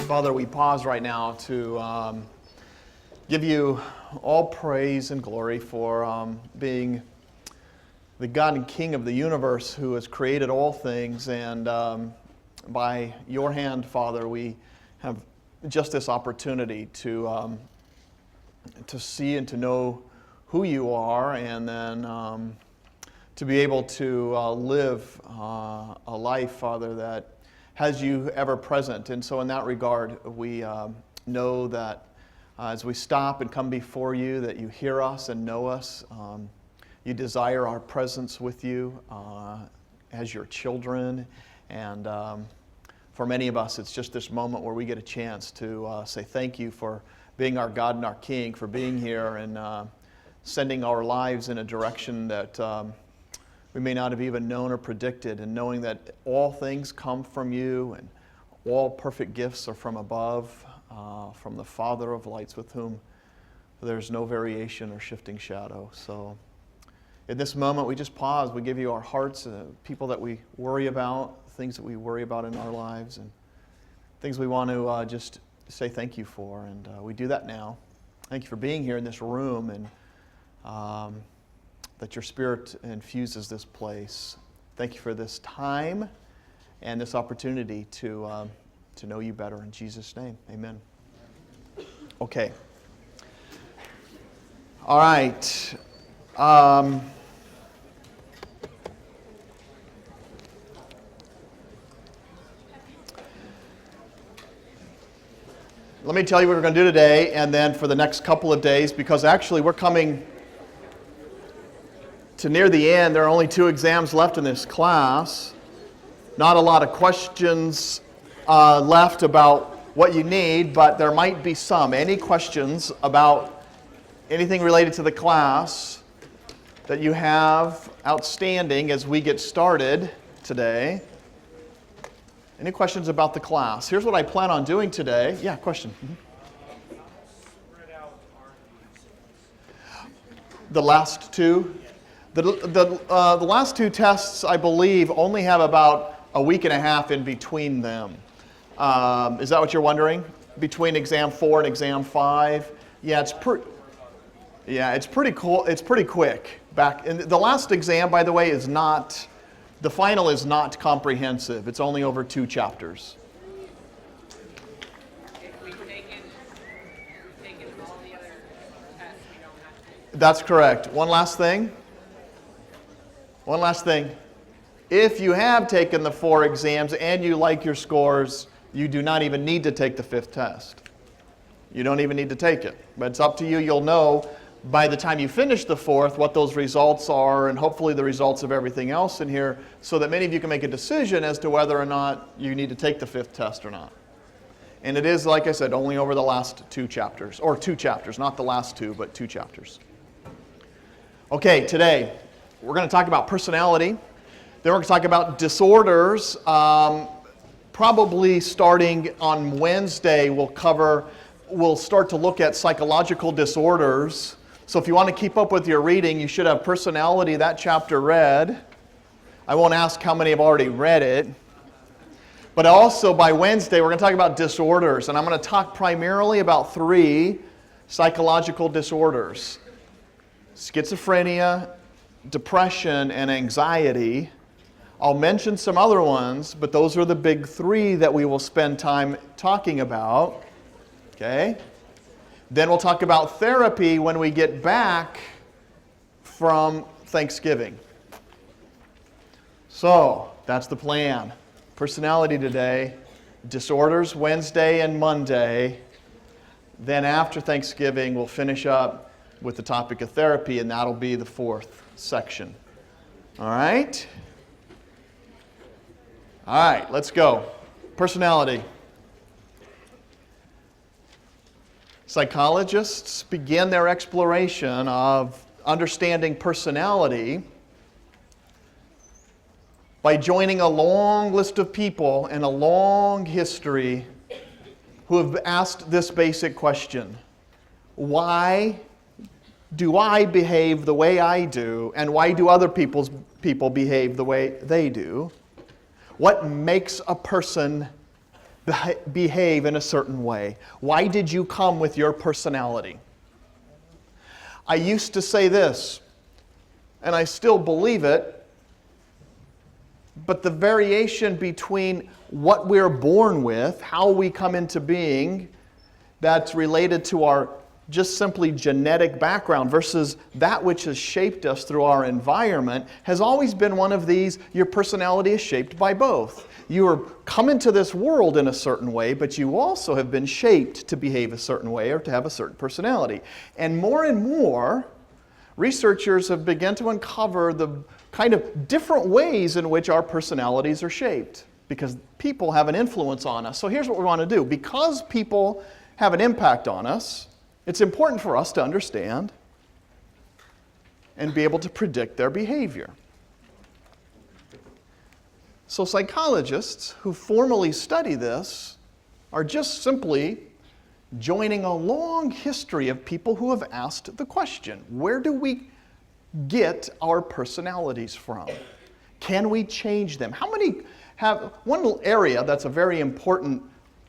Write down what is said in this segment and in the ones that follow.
Father, we pause right now to give you all praise and glory for being the God and King of the universe who has created all things. And by your hand, Father, we have just this opportunity to see and to know who you are, and then to be able to live a life, Father, that has you ever present. And so in that regard, we know that as we stop and come before you, that you hear us and know us. You desire our presence with you as your children. And for many of us, it's just this moment where we get a chance to say thank you for being our God and our King, for being here and sending our lives in a direction that we may not have even known or predicted, and knowing that all things come from you and all perfect gifts are from above, from the Father of lights, with whom there's no variation or shifting shadow. So in this moment, we just pause. We give you our hearts, people that we worry about, things that we worry about in our lives, and things we want to just say thank you for. And we do that now. Thank you for being here in this room, and that your Spirit infuses this place. Thank you for this time and this opportunity to know you better. In Jesus' name, amen. Okay. All right. Let me tell you what we're going to do today, and then for the next couple of days, because actually we're coming to near the end. There are only 2 exams left in this class. Not a lot of questions left about what you need, but there might be some. Any questions about anything related to the class that you have outstanding as we get started today? Any questions about the class? Here's what I plan on doing today. Yeah, question. The last 2? The last 2 tests, I believe, only have about a week and a half in between them. Is that what you're wondering? Between exam 4 and exam 5? Yeah, it's pretty cool. It's pretty quick. The last exam, by the way, is not. The final is not comprehensive. It's only over 2 chapters. If we've taken all the other tests, we don't have to. That's correct. One last thing. If you have taken the 4 exams and you like your scores, you do not even need to take the 5th test. You don't even need to take it. But it's up to you. You'll know by the time you finish the 4th what those results are, and hopefully the results of everything else in here, so that many of you can make a decision as to whether or not you need to take the 5th test or not. And it is, like I said, only over the last 2 chapters, or 2 chapters, not the last 2, but 2 chapters. Okay, today we're going to talk about personality. Then we're going to talk about disorders. Probably starting on Wednesday, we'll start to look at psychological disorders. So if you want to keep up with your reading, you should have personality, that chapter read. I won't ask how many have already read it. But also by Wednesday, we're going to talk about disorders. And I'm going to talk primarily about 3 psychological disorders: schizophrenia, depression, and anxiety. I'll mention some other ones, but those are the big 3 that we will spend time talking about. Okay? Then we'll talk about therapy when we get back from Thanksgiving. So, that's the plan. Personality today, disorders Wednesday and Monday. Then after Thanksgiving, we'll finish up with the topic of therapy, and that'll be the 4th section. All right? All right, let's go. Personality. Psychologists begin their exploration of understanding personality by joining a long list of people and a long history who have asked this basic question: why do I behave the way I do, and why do other people behave the way they do? What makes a person behave in a certain way? Why did you come with your personality? I used to say this, and I still believe it, but the variation between what we're born with, how we come into being, that's related to our just simply genetic background versus that which has shaped us through our environment has always been one of these. Your personality is shaped by both. You are come into this world in a certain way, but you also have been shaped to behave a certain way or to have a certain personality. And more, researchers have begun to uncover the kind of different ways in which our personalities are shaped because people have an influence on us. So here's what we want to do. Because people have an impact on us, it's important for us to understand and be able to predict their behavior. So psychologists who formally study this are just simply joining a long history of people who have asked the question, where do we get our personalities from? Can we change them? How many have, one area that's a very important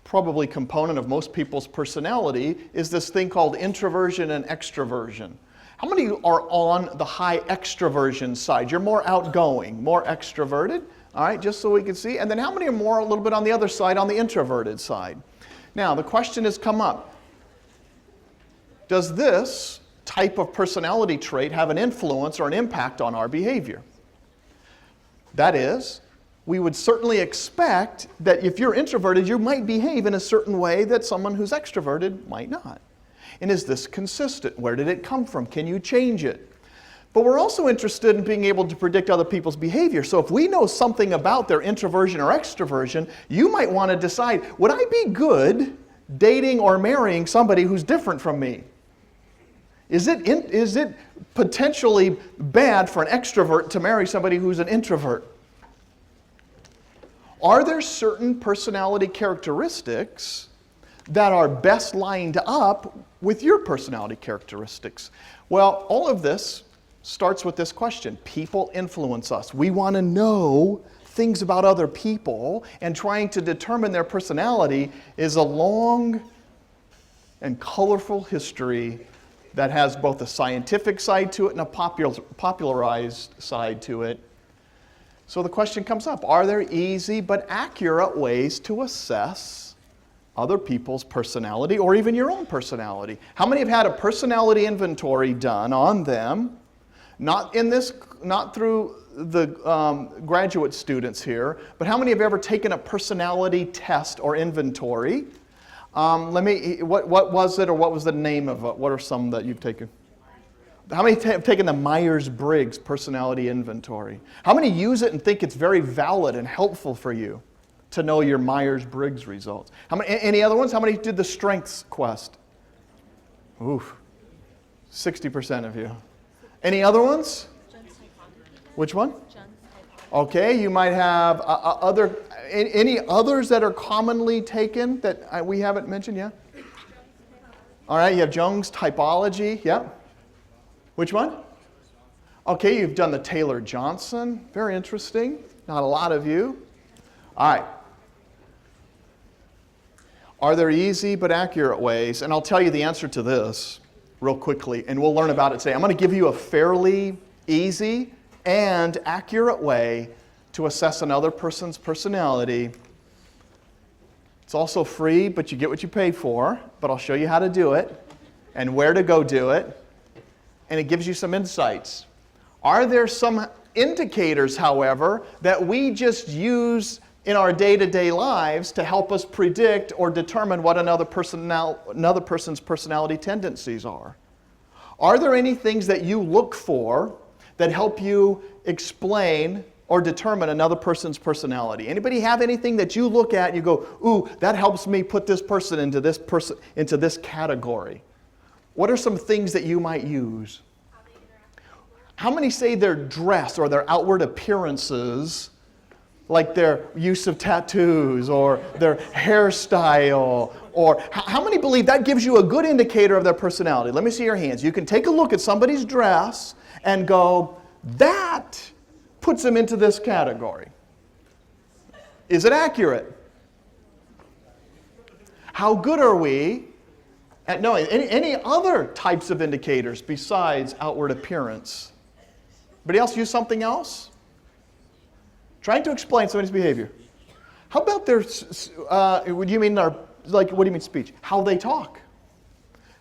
probably component of most people's personality is this thing called introversion and extraversion. How many are on the high extraversion side? You're more outgoing, more extroverted, all right, just so we can see. And then how many are more a little bit on the other side, on the introverted side? Now, the question has come up. Does this type of personality trait have an influence or an impact on our behavior? That is, we would certainly expect that if you're introverted, you might behave in a certain way that someone who's extroverted might not. And is this consistent? Where did it come from? Can you change it? But we're also interested in being able to predict other people's behavior. So if we know something about their introversion or extroversion, you might want to decide, would I be good dating or marrying somebody who's different from me? Is it potentially bad for an extrovert to marry somebody who's an introvert? Are there certain personality characteristics that are best lined up with your personality characteristics? Well, all of this starts with this question. People influence us. We want to know things about other people, and trying to determine their personality is a long and colorful history that has both a scientific side to it and a popularized side to it. So the question comes up, are there easy but accurate ways to assess other people's personality or even your own personality? How many have had a personality inventory done on them? Not through the graduate students here, but how many have ever taken a personality test or inventory? What was it, or what was the name of it? What are some that you've taken? How many have taken the Myers-Briggs personality inventory? How many use it and think it's very valid and helpful for you to know your Myers-Briggs results? Any other ones? How many did the Strengths Quest? Oof, 60% of you. Any other ones? Which one? Okay, you might have any others that are commonly taken that we haven't mentioned yet? All right, you have Jung's typology, yeah. Which one? Okay, you've done the Taylor-Johnson. Very interesting. Not a lot of you. All right. Are there easy but accurate ways? And I'll tell you the answer to this real quickly, and we'll learn about it today. I'm going to give you a fairly easy and accurate way to assess another person's personality. It's also free, but you get what you pay for. But I'll show you how to do it and where to go do it. And it gives you some insights. Are there some indicators, however, that we just use in our day-to-day lives to help us predict or determine what another person's personality tendencies are? Are there any things that you look for that help you explain or determine another person's personality? Anybody have anything that you look at and you go, ooh, that helps me put this person into this category? What are some things that you might use? How many say their dress or their outward appearances, like their use of tattoos or their hairstyle, or how many believe that gives you a good indicator of their personality? Let me see your hands. You can take a look at somebody's dress and go, that puts them into this category. Is it accurate? How good are we at knowing any other types of indicators besides outward appearance? Anybody else use something else? Trying to explain somebody's behavior. How about their, what do you mean speech? How they talk.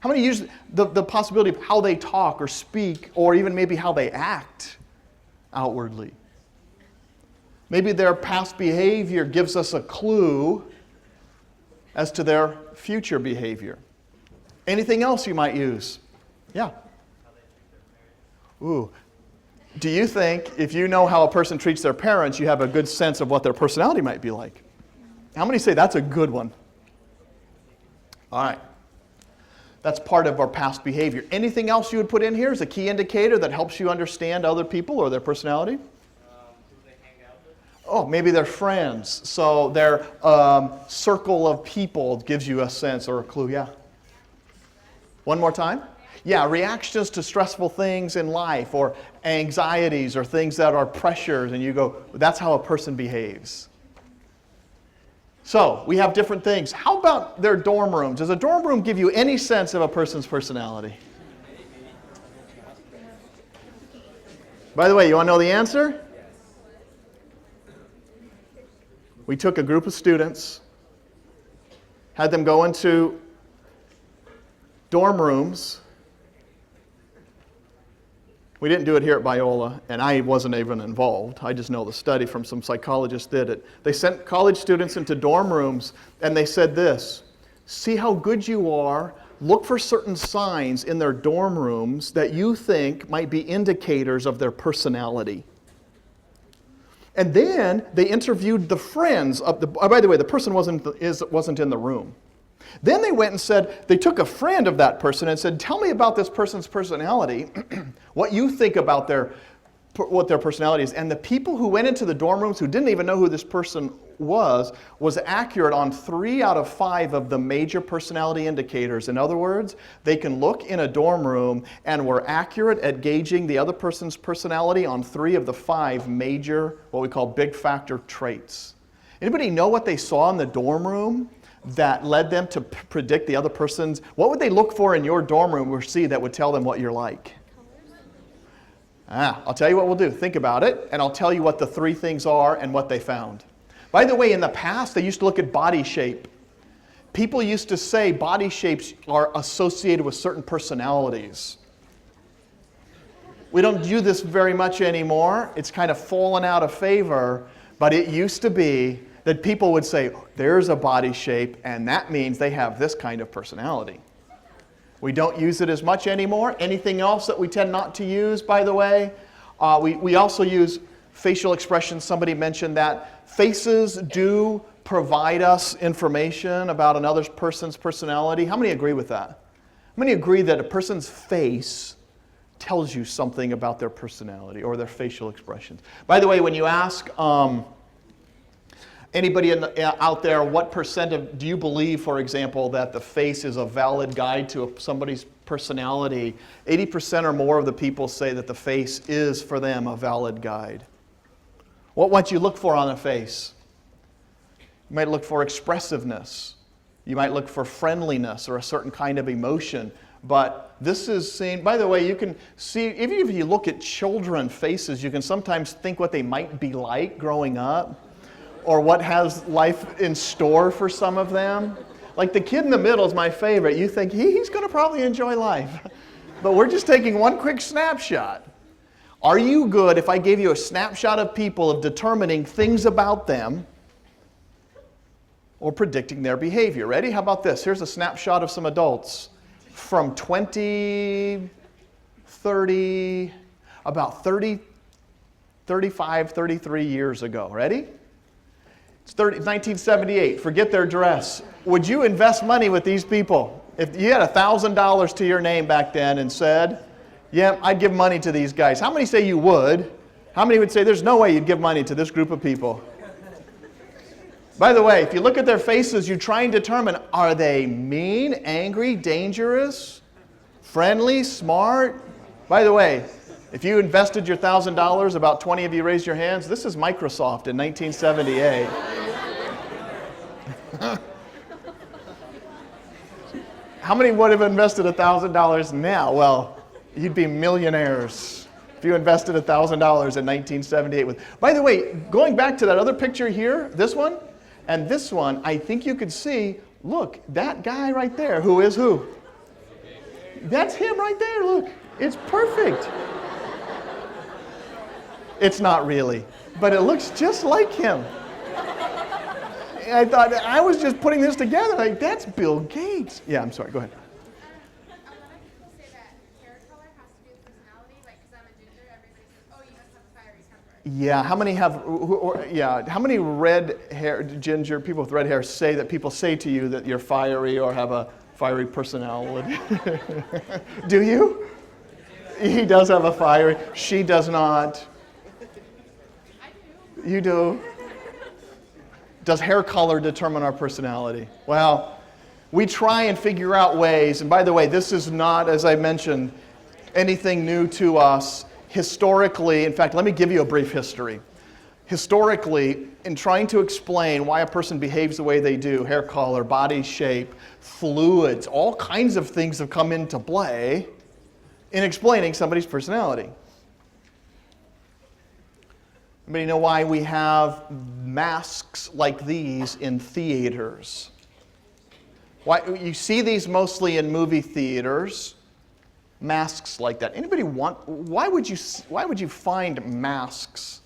How many use the possibility of how they talk or speak, or even maybe how they act outwardly? Maybe their past behavior gives us a clue as to their future behavior. Anything else you might use? Yeah. Ooh. Do you think if you know how a person treats their parents, you have a good sense of what their personality might be like? How many say that's a good one? All right. That's part of our past behavior. Anything else you would put in here as a key indicator that helps you understand other people or their personality? Who they hang out with. Oh, maybe they're friends. So their circle of people gives you a sense or a clue. Yeah. One more time. Yeah, reactions to stressful things in life or anxieties or things that are pressures, and you go, that's how a person behaves. So we have different things. How about their dorm rooms? Does a dorm room give you any sense of a person's personality? By the way, you want to know the answer? We took a group of students, had them go into dorm rooms. We didn't do it here at Biola, and I wasn't even involved. I just know the study from some psychologists did it. They sent college students into dorm rooms, and they said this: see how good you are, look for certain signs in their dorm rooms that you think might be indicators of their personality. And then they interviewed the friends of the, by the way, the person wasn't in the room. Then they went and said, they took a friend of that person and said, tell me about this person's personality, what you think about what their personality is. And the people who went into the dorm rooms who didn't even know who this person was accurate on 3 out of 5 of the major personality indicators. In other words, they can look in a dorm room and were accurate at gauging the other person's personality on 3 of the 5 major, what we call big factor traits. Anybody know what they saw in the dorm room that led them to predict the other person's? What would they look for in your dorm room or see that would tell them what you're like? I'll tell you what we'll do. Think about it, and I'll tell you what the 3 things are and what they found. By the way, in the past, they used to look at body shape. People used to say body shapes are associated with certain personalities. We don't do this very much anymore. It's kind of fallen out of favor, but it used to be that people would say, there's a body shape, and that means they have this kind of personality. We don't use it as much anymore. Anything else that we tend not to use, by the way? We also use facial expressions. Somebody mentioned that. Faces do provide us information about another person's personality. How many agree with that? How many agree that a person's face tells you something about their personality or their facial expressions? By the way, when you ask anybody out there, what % do you believe, for example, that the face is a valid guide to somebody's personality? 80% or more of the people say that the face is, for them, a valid guide. What might you look for on a face? You might look for expressiveness. You might look for friendliness or a certain kind of emotion. But this is seen, by the way, you can see, even if you look at children's faces, you can sometimes think what they might be like growing up, or what has life in store for some of them. Like the kid in the middle is my favorite. You think he's going to probably enjoy life. But we're just taking one quick snapshot. Are you good, if I gave you a snapshot of people, of determining things about them or predicting their behavior? Ready? How about this? Here's a snapshot of some adults from 35, 33 years ago. Ready? It's 1978. Forget their dress. Would you invest money with these people? If you had $1,000 to your name back then and said, yeah, I'd give money to these guys. How many say you would? How many would say there's no way you'd give money to this group of people? By the way, if you look at their faces, you try and determine, are they mean, angry, dangerous, friendly, smart? By the way, if you invested your $1,000, about 20 of you raised your hands. This is Microsoft in 1978. How many would have invested $1,000 now? Well, you'd be millionaires if you invested $1,000 in 1978. By the way, going back to that other picture here, this one, and this one, I think you could see, look, that guy right there, who is who? That's him right there, look. It's perfect. It's not really, but it looks just like him. And I thought, I was just putting this together, like, that's Bill Gates. Yeah, I'm sorry, go ahead. A lot of people say that hair color has to do with personality. Like, because I'm a ginger, everybody says, oh, you must have a fiery temper. Yeah, how many red hair, ginger, people with red hair say that people say to you that you're fiery or have a fiery personality? Do you? He does have a fiery, she does not. I do. You do. Does hair color determine our personality? Well, we try and figure out ways, and by the way, this is not, as I mentioned, anything new to us. Historically, in fact, let me give you a brief history. Historically, in trying to explain why a person behaves the way they do, hair color, body shape, fluids, all kinds of things have come into play in explaining somebody's personality. Anybody know why we have masks like these in theaters? Why you see these mostly in movie theaters? Masks like that. Anybody why would you find masks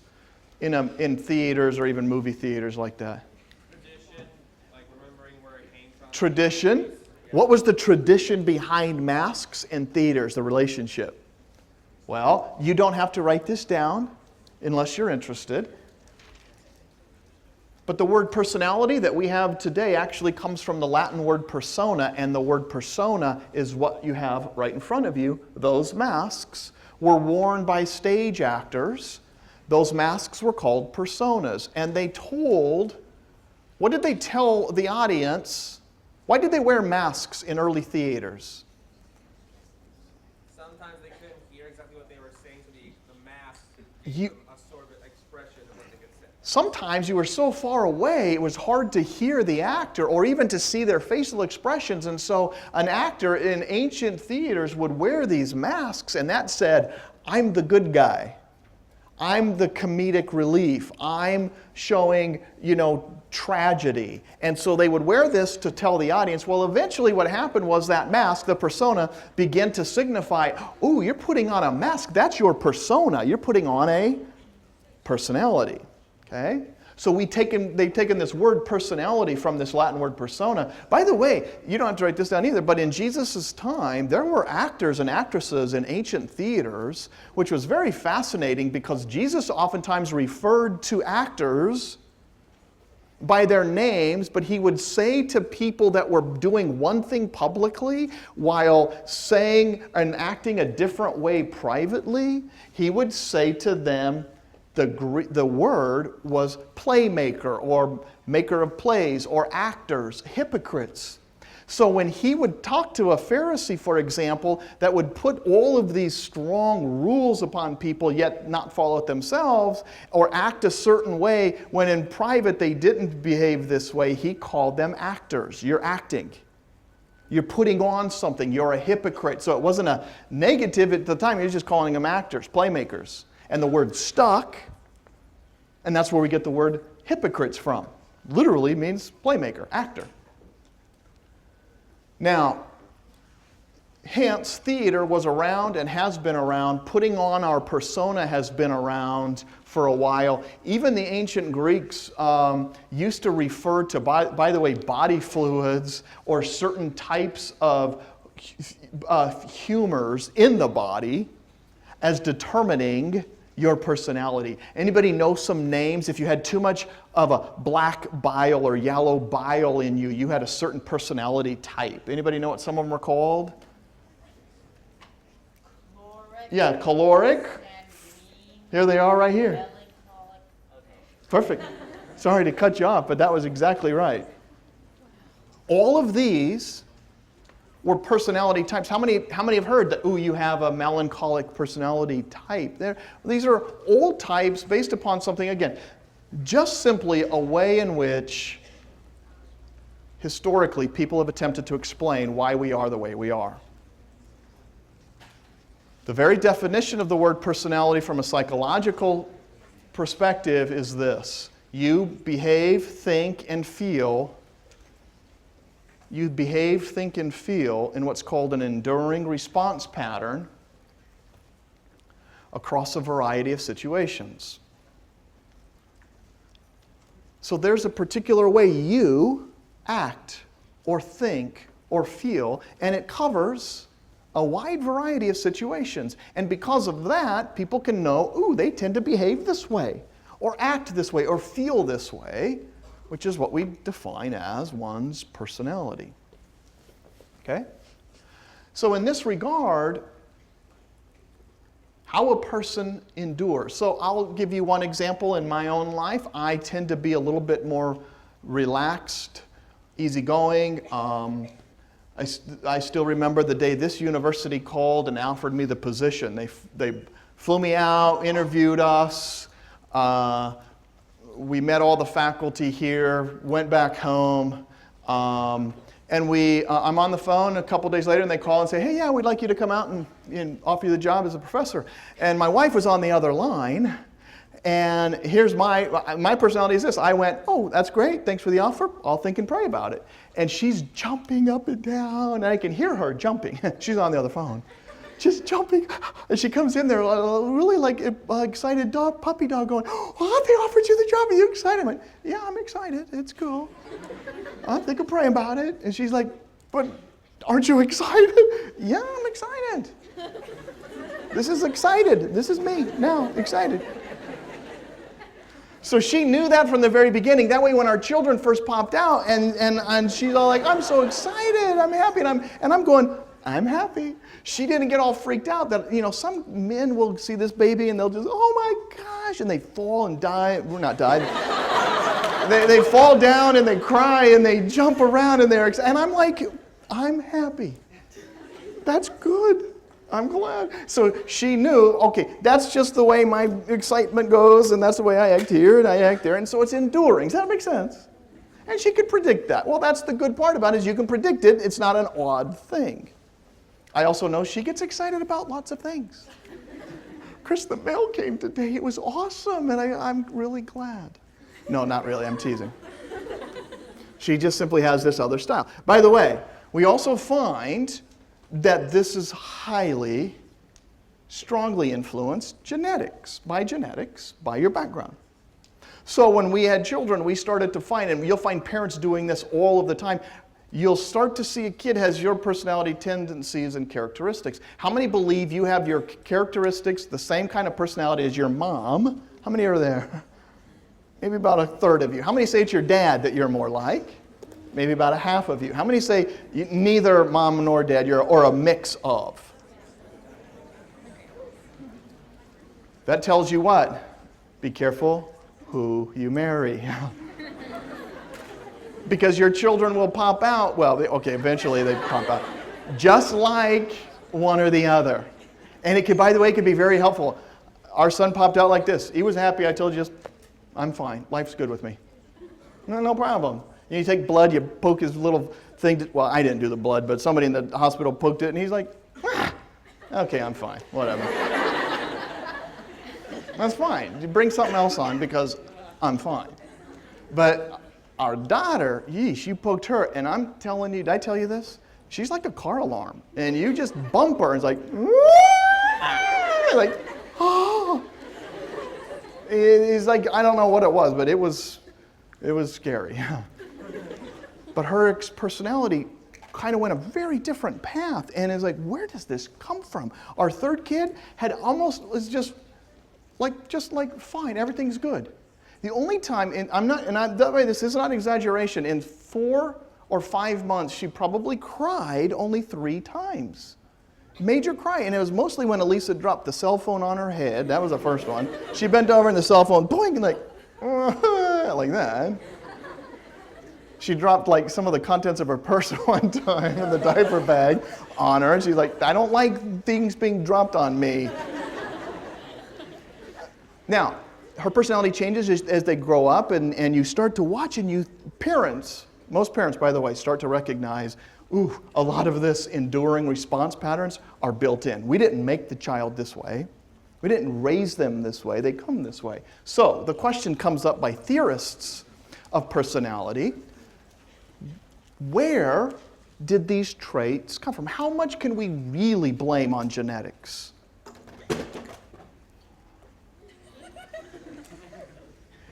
in theaters or even movie theaters like that? Tradition, like remembering where it came from. Tradition? What was the tradition behind masks in theaters, the relationship? Well, you don't have to write this down unless you're interested. But the word personality that we have today actually comes from the Latin word persona, and the word persona is what you have right in front of you. Those masks were worn by stage actors. Those masks were called personas, and they told, what did they tell the audience? Why did they wear masks in early theaters? Sometimes they couldn't hear exactly what they were saying, so the mask You- a sort of expression of what they could say. Sometimes you were so far away, it was hard to hear the actor or even to see their facial expressions. And so an actor in ancient theaters would wear these masks, and that said, I'm the good guy. I'm the comedic relief. I'm showing, tragedy. And so they would wear this to tell the audience. Well, eventually what happened was that mask, the persona, began to signify, ooh, you're putting on a mask. That's your persona. You're putting on a personality. Okay? So they've taken this word personality from this Latin word persona. By the way, you don't have to write this down either, but in Jesus' time, there were actors and actresses in ancient theaters, which was very fascinating because Jesus oftentimes referred to actors by their names, but he would say to people that were doing one thing publicly while saying and acting a different way privately, he would say to them, the word was playmaker or maker of plays or actors, hypocrites. So when he would talk to a Pharisee, for example, that would put all of these strong rules upon people yet not follow it themselves or act a certain way when in private they didn't behave this way, he called them actors. You're acting. You're putting on something. You're a hypocrite. So it wasn't a negative at the time. He was just calling them actors, playmakers. And the word stuck, and that's where we get the word hypocrites from. Literally means playmaker, actor. Now, hence, theater was around and has been around. Putting on our persona has been around for a while. Even the ancient Greeks used to refer to, by the way, body fluids or certain types of humors in the body as determining your personality. Anybody know some names? If you had too much of a black bile or yellow bile in you, you had a certain personality type. Anybody know what some of them are called? Caloric. Yeah, caloric. Sanguine. Here they are right here. Melancholic. Perfect. Sorry to cut you off, but that was exactly right. All of these were personality types. How many have heard that, ooh, you have a melancholic personality type? These are old types based upon something, again, just simply a way in which historically, people have attempted to explain why we are the way we are. The very definition of the word personality from a psychological perspective is this. You behave, think, and feel. You behave, think, and feel in what's called an enduring response pattern across a variety of situations. So there's a particular way you act or think or feel, and it covers a wide variety of situations. And because of that, people can know, ooh, they tend to behave this way, or act this way, or feel this way, which is what we define as one's personality. Okay? So in this regard, how a person endures. So I'll give you one example in my own life. I tend to be a little bit more relaxed, easygoing. I still remember the day this university called and offered me the position. They flew me out, interviewed us. We met all the faculty here, went back home. And I'm on the phone a couple days later, and they call and say, hey, yeah, we'd like you to come out and offer you the job as a professor. And my wife was on the other line, and here's my personality is this. I went, oh, that's great, thanks for the offer, I'll think and pray about it. And she's jumping up and down, and I can hear her jumping. She's on the other phone. Just jumping, and she comes in there really like excited dog, puppy dog going, oh, they offered you the job, are you excited? I went, yeah, I'm excited, it's cool. I think I'm praying about it. And she's like, but aren't you excited? Yeah, I'm excited. This is excited. This is me now, excited. So she knew that from the very beginning. That way when our children first popped out and she's all like, I'm so excited, I'm happy. And I'm going, I'm happy. She didn't get all freaked out that, some men will see this baby and they'll just, oh my gosh, and they fall and die. We're not died. They fall down and they cry and they jump around and they're excited. And I'm like, I'm happy. That's good. I'm glad. So she knew, okay, that's just the way my excitement goes, and that's the way I act here and I act there. And so it's enduring. Does that make sense? And she could predict that. Well, that's the good part about it, is you can predict it. It's not an odd thing. I also know she gets excited about lots of things. Chris, the mail came today. It was awesome, and I'm really glad. No, not really. I'm teasing. She just simply has this other style. By the way, we also find that this is highly, strongly influenced by genetics, by your background. So when we had children, we started to find, and you'll find parents doing this all of the time, you'll start to see a kid has your personality tendencies and characteristics. How many believe you have your characteristics, the same kind of personality as your mom? How many are there? Maybe about a third of you. How many say it's your dad that you're more like? Maybe about a half of you. How many say neither mom nor dad, or a mix of? That tells you what? Be careful who you marry. Because your children will pop out, eventually they pop out, just like one or the other. And it could, by the way, it could be very helpful. Our son popped out like this. He was happy. I told you, I'm fine. Life's good with me. No problem. And you take blood, you poke his little thing. Well, I didn't do the blood, but somebody in the hospital poked it, and he's like, okay, I'm fine. Whatever. That's fine. You bring something else on because I'm fine. But our daughter, you poked her, and I'm telling you, did I tell you this? She's like a car alarm. And you just bump her, and it's like, like, oh. It's like, I don't know what it was, but it was scary. But her personality kind of went a very different path, and it's like, where does this come from? Our third kid was just like fine, everything's good. The only time, this is not exaggeration, in 4 or 5 months, she probably cried only 3 times. Major cry, and it was mostly when Elisa dropped the cell phone on her head. That was the first one. She bent over and the cell phone, boing, like that. She dropped like some of the contents of her purse one time in the diaper bag on her, and she's like, I don't like things being dropped on me. Now, her personality changes as they grow up, and you start to watch, and parents, Most parents, by the way, start to recognize, ooh, a lot of this enduring response patterns are built in. We didn't make the child this way. We didn't raise them this way. They come this way. So the question comes up by theorists of personality. Where did these traits come from? How much can we really blame on genetics?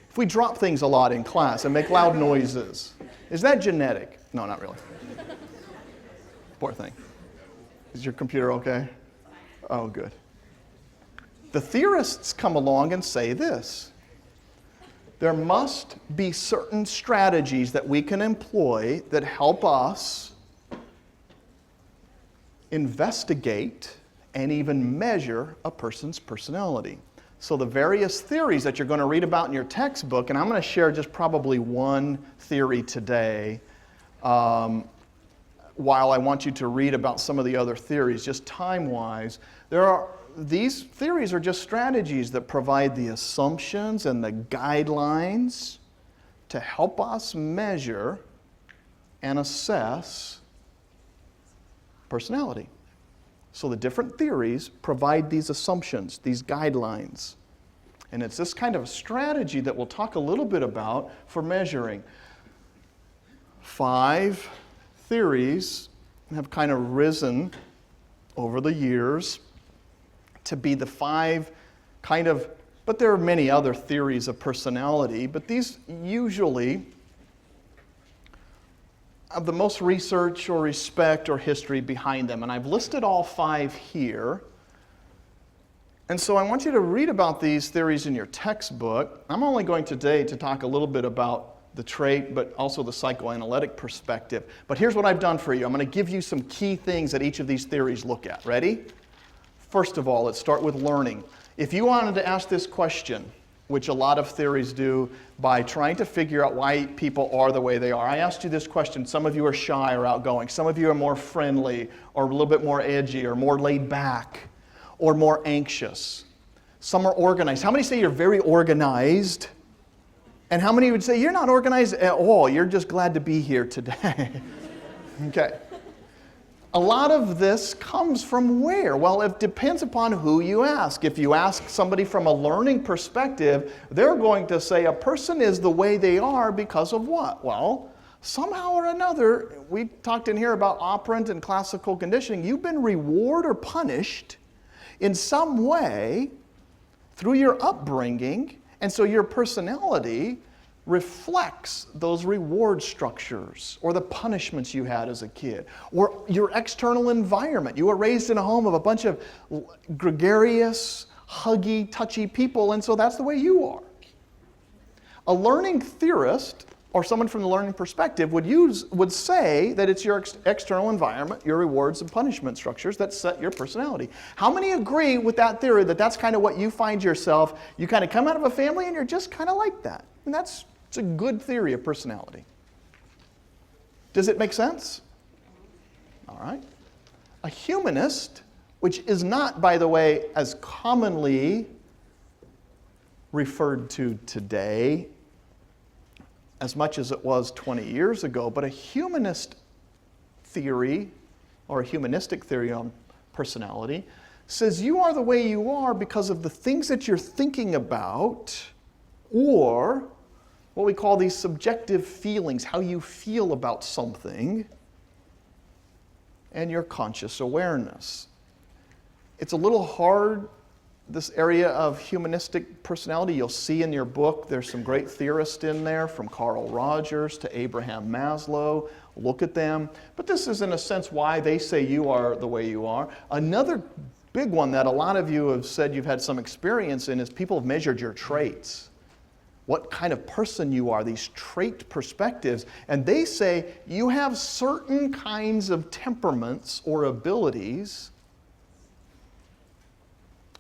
If we drop things a lot in class and make loud noises, is that genetic? No, not really. Poor thing. Is your computer okay? Oh, good. The theorists come along and say this: there must be certain strategies that we can employ that help us investigate and even measure a person's personality. So the various theories that you're going to read about in your textbook, and I'm going to share just probably one theory today, while I want you to read about some of the other theories, just time-wise. These theories are just strategies that provide the assumptions and the guidelines to help us measure and assess personality. So the different theories provide these assumptions, these guidelines. And it's this kind of strategy that we'll talk a little bit about for measuring. 5 theories have kind of risen over the years to be the 5 kind of, but there are many other theories of personality, but these usually have the most research or respect or history behind them. And I've listed all 5 here. And so I want you to read about these theories in your textbook. I'm only going today to talk a little bit about the trait, but also the psychoanalytic perspective. But here's what I've done for you. I'm going to give you some key things that each of these theories look at. Ready? First of all, let's start with learning. If you wanted to ask this question, which a lot of theories do by trying to figure out why people are the way they are. I asked you this question. Some of you are shy or outgoing. Some of you are more friendly or a little bit more edgy or more laid back or more anxious. Some are organized. How many say you're very organized? And how many would say you're not organized at all? You're just glad to be here today. Okay. A lot of this comes from where? Well, it depends upon who you ask. If you ask somebody from a learning perspective, they're going to say a person is the way they are because of what? Well, somehow or another, we talked in here about operant and classical conditioning. You've been rewarded or punished in some way through your upbringing, and so your personality reflects those reward structures or the punishments you had as a kid or your external environment. You were raised in a home of a bunch of gregarious, huggy, touchy people, and so that's the way you are. A learning theorist or someone from the learning perspective would say that it's your external environment, your rewards and punishment structures that set your personality. How many agree with that theory that that's kind of what you find yourself? You kind of come out of a family and you're just kind of like that. And it's a good theory of personality. Does it make sense? All right. A humanist, which is not, by the way, as commonly referred to today as much as it was 20 years ago, but a humanist theory or a humanistic theory on personality says you are the way you are because of the things that you're thinking about or what we call these subjective feelings, how you feel about something, and your conscious awareness. It's a little hard, this area of humanistic personality. You'll see in your book, there's some great theorists in there, from Carl Rogers to Abraham Maslow. Look at them. But this is, in a sense, why they say you are the way you are. Another big one that a lot of you have said you've had some experience in is people have measured your traits. What kind of person you are, these trait perspectives. And they say you have certain kinds of temperaments or abilities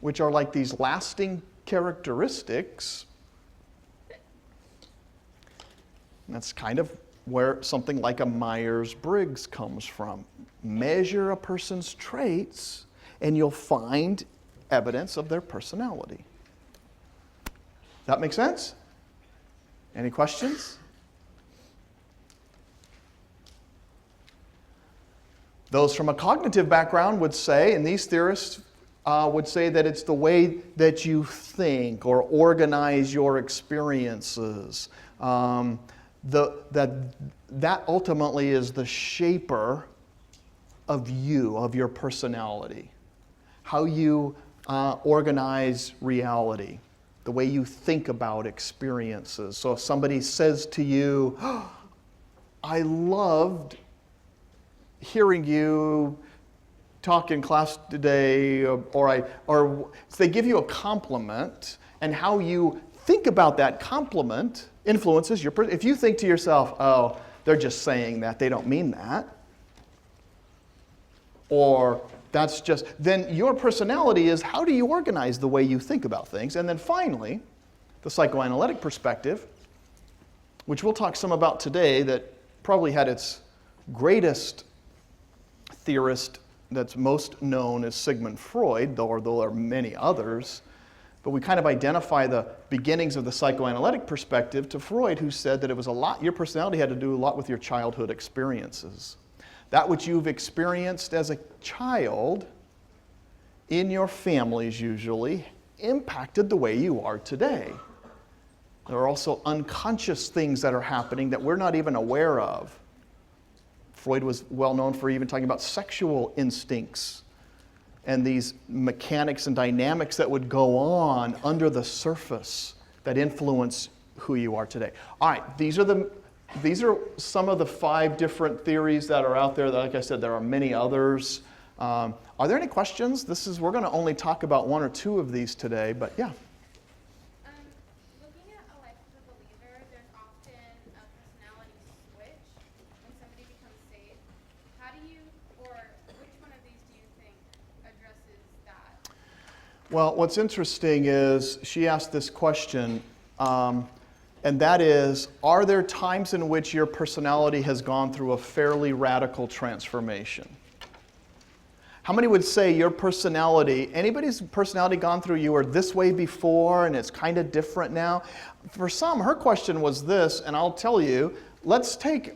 which are like these lasting characteristics. And that's kind of where something like a Myers-Briggs comes from. Measure a person's traits and you'll find evidence of their personality. That make sense? Any questions? Those from a cognitive background would say, and these theorists would say that it's the way that you think or organize your experiences. That ultimately is the shaper of you, of your personality. How you organize reality, the way you think about experiences. So if somebody says to you, oh, I loved hearing you talk in class today, or so they give you a compliment, and how you think about that compliment influences your if you think to yourself, oh, they're just saying that, they don't mean that, or that's just, then your personality is how do you organize the way you think about things. And then finally, the psychoanalytic perspective, which we'll talk some about today, that probably had its greatest theorist that's most known as Sigmund Freud, though there are many others. But we kind of identify the beginnings of the psychoanalytic perspective to Freud, who said that it was a lot, your personality had to do a lot with your childhood experiences. That which you've experienced as a child, in your families usually, impacted the way you are today. There are also unconscious things that are happening that we're not even aware of. Freud was well known for even talking about sexual instincts and these mechanics and dynamics that would go on under the surface that influence who you are today. All right, these are some of the 5 different theories that are out there. Like I said, there are many others. Are there any questions? We're going to only talk about 1 or 2 of these today, but yeah. Looking at a life of a believer, there's often a personality switch when somebody becomes saved. How do you, or which one of these do you think addresses that? Well, what's interesting is she asked this question, and that is, are there times in which your personality has gone through a fairly radical transformation? How many would say your personality, anybody's personality gone through, you were this way before and it's kind of different now? For some, her question was this, and I'll tell you, let's take,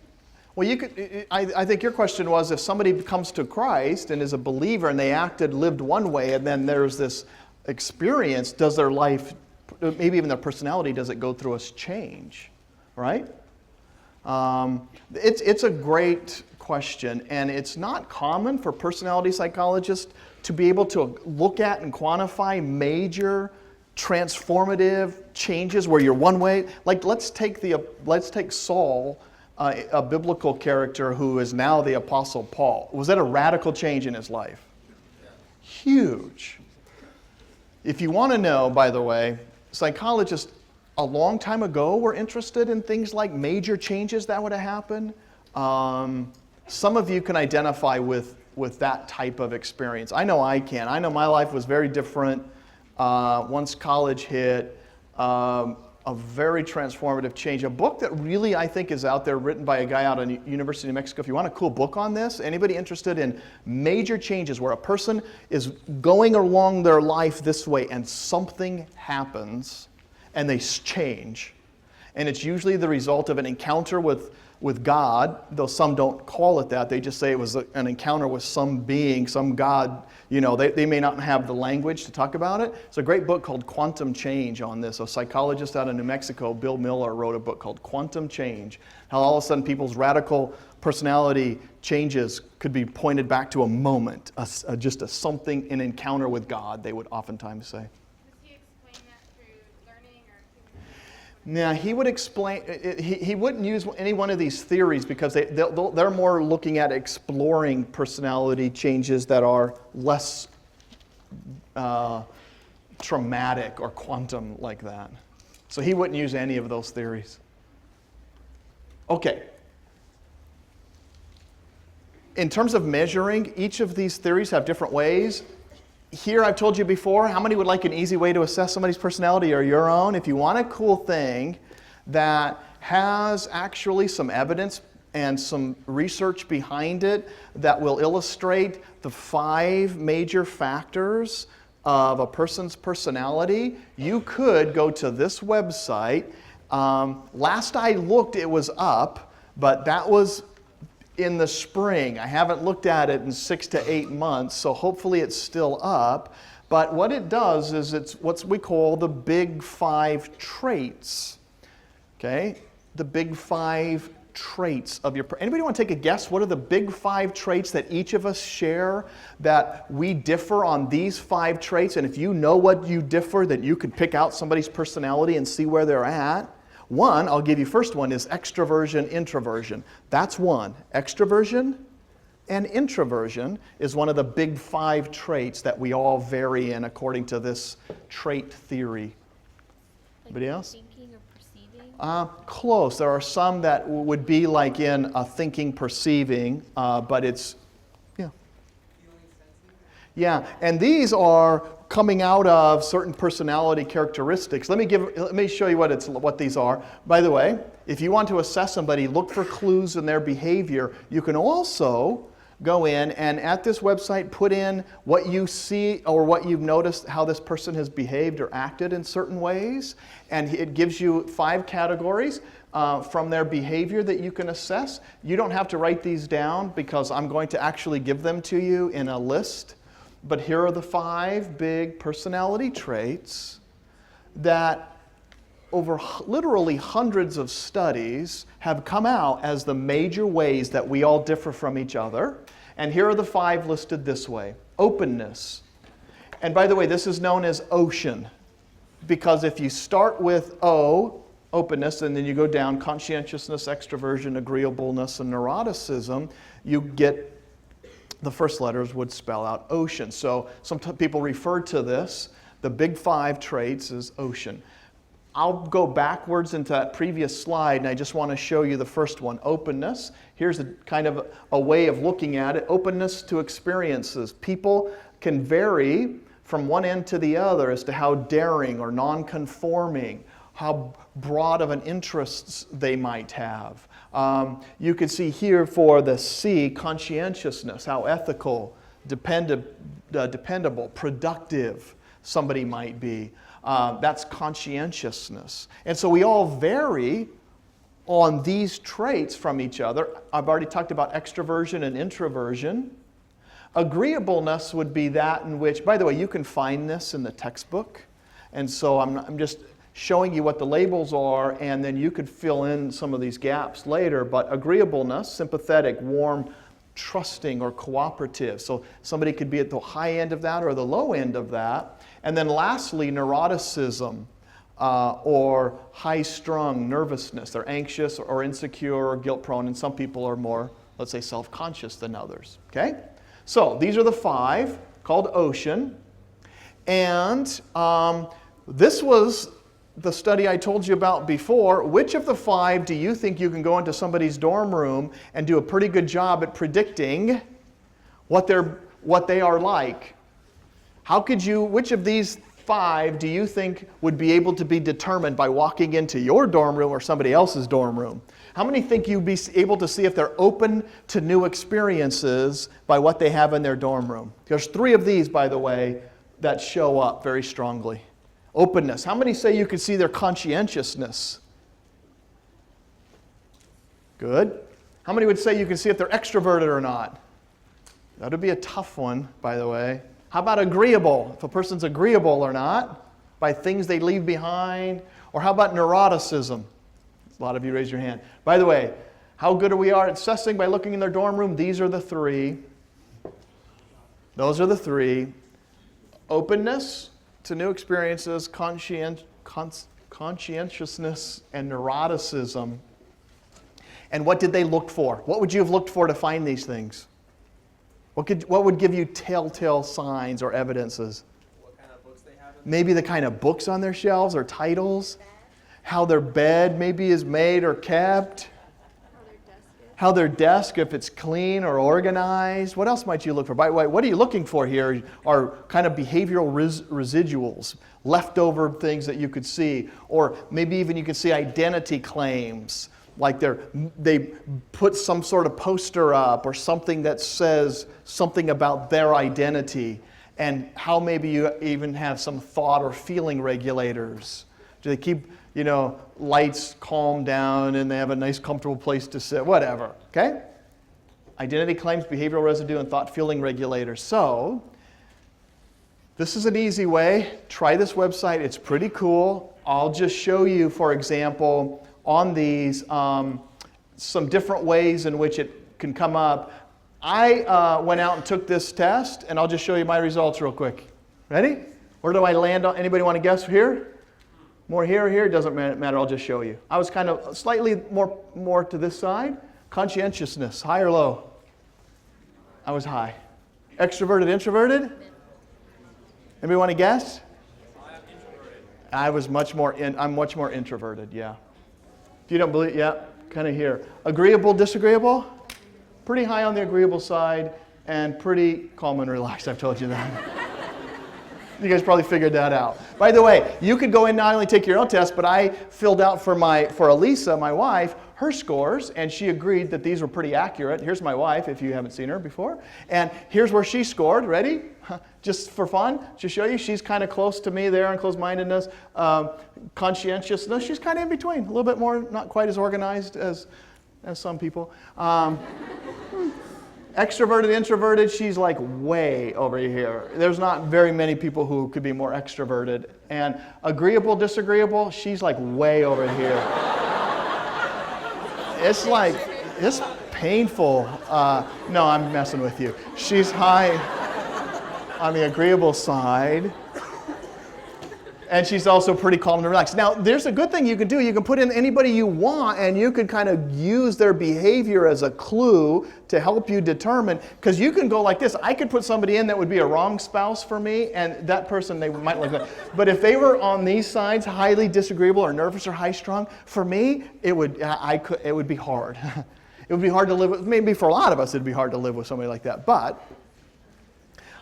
well, you could, I think your question was, if somebody comes to Christ and is a believer and they lived one way, and then there's this experience, does their life, maybe even their personality, does it go through a change, right? It's a great question, and it's not common for personality psychologists to be able to look at and quantify major transformative changes where you're one way. Like let's take Saul, a biblical character who is now the Apostle Paul. Was that a radical change in his life? Huge. If you want to know, by the way, psychologists a long time ago were interested in things like major changes that would have happened. Some of you can identify with that type of experience. I know I can. I know my life was very different once college hit. A very transformative change. A book that really I think is out there, written by a guy out of University of New Mexico. If you want a cool book on this, anybody interested in major changes where a person is going along their life this way and something happens and they change. And it's usually the result of an encounter with God, though some don't call it that. They just say it was an encounter with some being, some God. You know, they may not have the language to talk about it. It's a great book called Quantum Change on this. A psychologist out of New Mexico, Bill Miller, wrote a book called Quantum Change. How all of a sudden people's radical personality changes could be pointed back to a moment, just a something, an encounter with God, they would oftentimes say. Now, he would explain, he wouldn't use any one of these theories because they're more looking at exploring personality changes that are less traumatic or quantum like that. So he wouldn't use any of those theories. Okay. In terms of measuring, each of these theories have different ways. Here, I've told you before, how many would like an easy way to assess somebody's personality or your own? If you want a cool thing that has actually some evidence and some research behind it that will illustrate the 5 major factors of a person's personality, you could go to this website. Last I looked, it was up, but that was in the spring. I haven't looked at it in 6 to 8 months, so hopefully it's still up. But what it does is it's what we call the big 5 traits. Okay? The big 5 traits of your... Anybody want to take a guess? What are the big 5 traits that each of us share, that we differ on these 5 traits? And if you know what you differ, then you can pick out somebody's personality and see where they're at. One, I'll give you first one, is extraversion, introversion. That's one. Extraversion and introversion is one of the big 5 traits that we all vary in according to this trait theory. Anybody else? Thinking or perceiving? Close. There are some that would be like in thinking, perceiving, but it's, yeah. Yeah, and these are coming out of certain personality characteristics. Let me show you what these are. By the way, if you want to assess somebody, look for clues in their behavior. You can also go in and at this website put in what you see or what you've noticed how this person has behaved or acted in certain ways, and it gives you 5 categories from their behavior that you can assess. You don't have to write these down because I'm going to actually give them to you in a list. But here are the 5 big personality traits that over literally hundreds of studies have come out as the major ways that we all differ from each other. And here are the 5 listed this way. Openness. And by the way, this is known as ocean, because if you start with O, openness, and then you go down conscientiousness, extraversion, agreeableness, and neuroticism, you get the first letters would spell out ocean. So some people refer to this, the big 5 traits, as ocean. I'll go backwards into that previous slide, and I just want to show you the first one, openness. Here's a kind of a way of looking at it. Openness to experiences. People can vary from one end to the other as to how daring or non-conforming, how broad of an interests they might have. You can see here for the C, conscientiousness, how ethical, dependable, productive somebody might be. That's conscientiousness. And so we all vary on these traits from each other. I've already talked about extraversion and introversion. Agreeableness would be that in which, by the way, you can find this in the textbook. And so I'm just showing you what the labels are, and then you could fill in some of these gaps later. But agreeableness, sympathetic, warm, trusting, or cooperative. So somebody could be at the high end of that or the low end of that. And then lastly, neuroticism, or high-strung nervousness. They're anxious or insecure or guilt-prone, and some people are more, let's say, self-conscious than others. Okay? So these are the 5 called ocean. And this was the study I told you about before. Which of the 5 do you think you can go into somebody's dorm room and do a pretty good job at predicting what they are like? Which of these 5 do you think would be able to be determined by walking into your dorm room or somebody else's dorm room? How many think you'd be able to see if they're open to new experiences by what they have in their dorm room? There's 3 of these, by the way, that show up very strongly. Openness. How many say you could see their conscientiousness? Good. How many would say you can see if they're extroverted or not? That would be a tough one, by the way. How about agreeable? If a person's agreeable or not, by things they leave behind. Or how about neuroticism? A lot of you raise your hand. By the way, how good are we at assessing by looking in their dorm room? These are the 3. Those are the 3. Openness to new experiences, conscientiousness, and neuroticism. And what did they look for? What would you have looked for to find these things? What would give you telltale signs or evidences? What kind of books they have? Maybe the kind of books on their shelves or titles. How their bed maybe is made or kept. How their desk, if it's clean or organized. What else might you look for? By the way, what are you looking for here are kind of behavioral residuals, leftover things that you could see. Or maybe even you could see identity claims, like they put some sort of poster up or something that says something about their identity. And how maybe you even have some thought or feeling regulators. Do they keep lights calm down and they have a nice comfortable place to sit, whatever, okay? identity claims, behavioral residue, and thought-feeling regulators. So, this is an easy way. Try this website. It's pretty cool. I'll just show you, for example, on these, some different ways in which it can come up. I went out and took this test, and I'll just show you my results real quick. Ready? Where do I land on? Anybody want to guess here? More here or here? It doesn't matter. I'll just show you. I was kind of slightly more to this side. Conscientiousness, high or low? I was high. Extroverted, introverted? Anybody want to guess? I'm introverted. I was I'm much more introverted, yeah. If you don't believe, yeah, kind of here. Agreeable, disagreeable? Pretty high on the agreeable side and pretty calm and relaxed, I've told you that. You guys probably figured that out. By the way, you could go in not only take your own test, but I filled out for Elisa, my wife, her scores, and she agreed that these were pretty accurate. Here's my wife, if you haven't seen her before. And here's where she scored. Ready? Just for fun, to show you, she's kind of close to me there on closed-mindedness. Conscientiousness, she's kind of in between. A little bit more, not quite as organized as some people. Extroverted, introverted, she's like way over here. There's not very many people who could be more extroverted. And agreeable, disagreeable, she's like way over here. It's painful. No, I'm messing with you. She's high on the agreeable side. And she's also pretty calm and relaxed. Now, there's a good thing you can do. You can put in anybody you want, and you could kind of use their behavior as a clue to help you determine. Because you can go like this. I could put somebody in that would be a wrong spouse for me, and that person, they might like that. But if they were on these sides, highly disagreeable or nervous or high-strung, for me, it would be hard. It would be hard to live with. Maybe for a lot of us, it'd be hard to live with somebody like that. But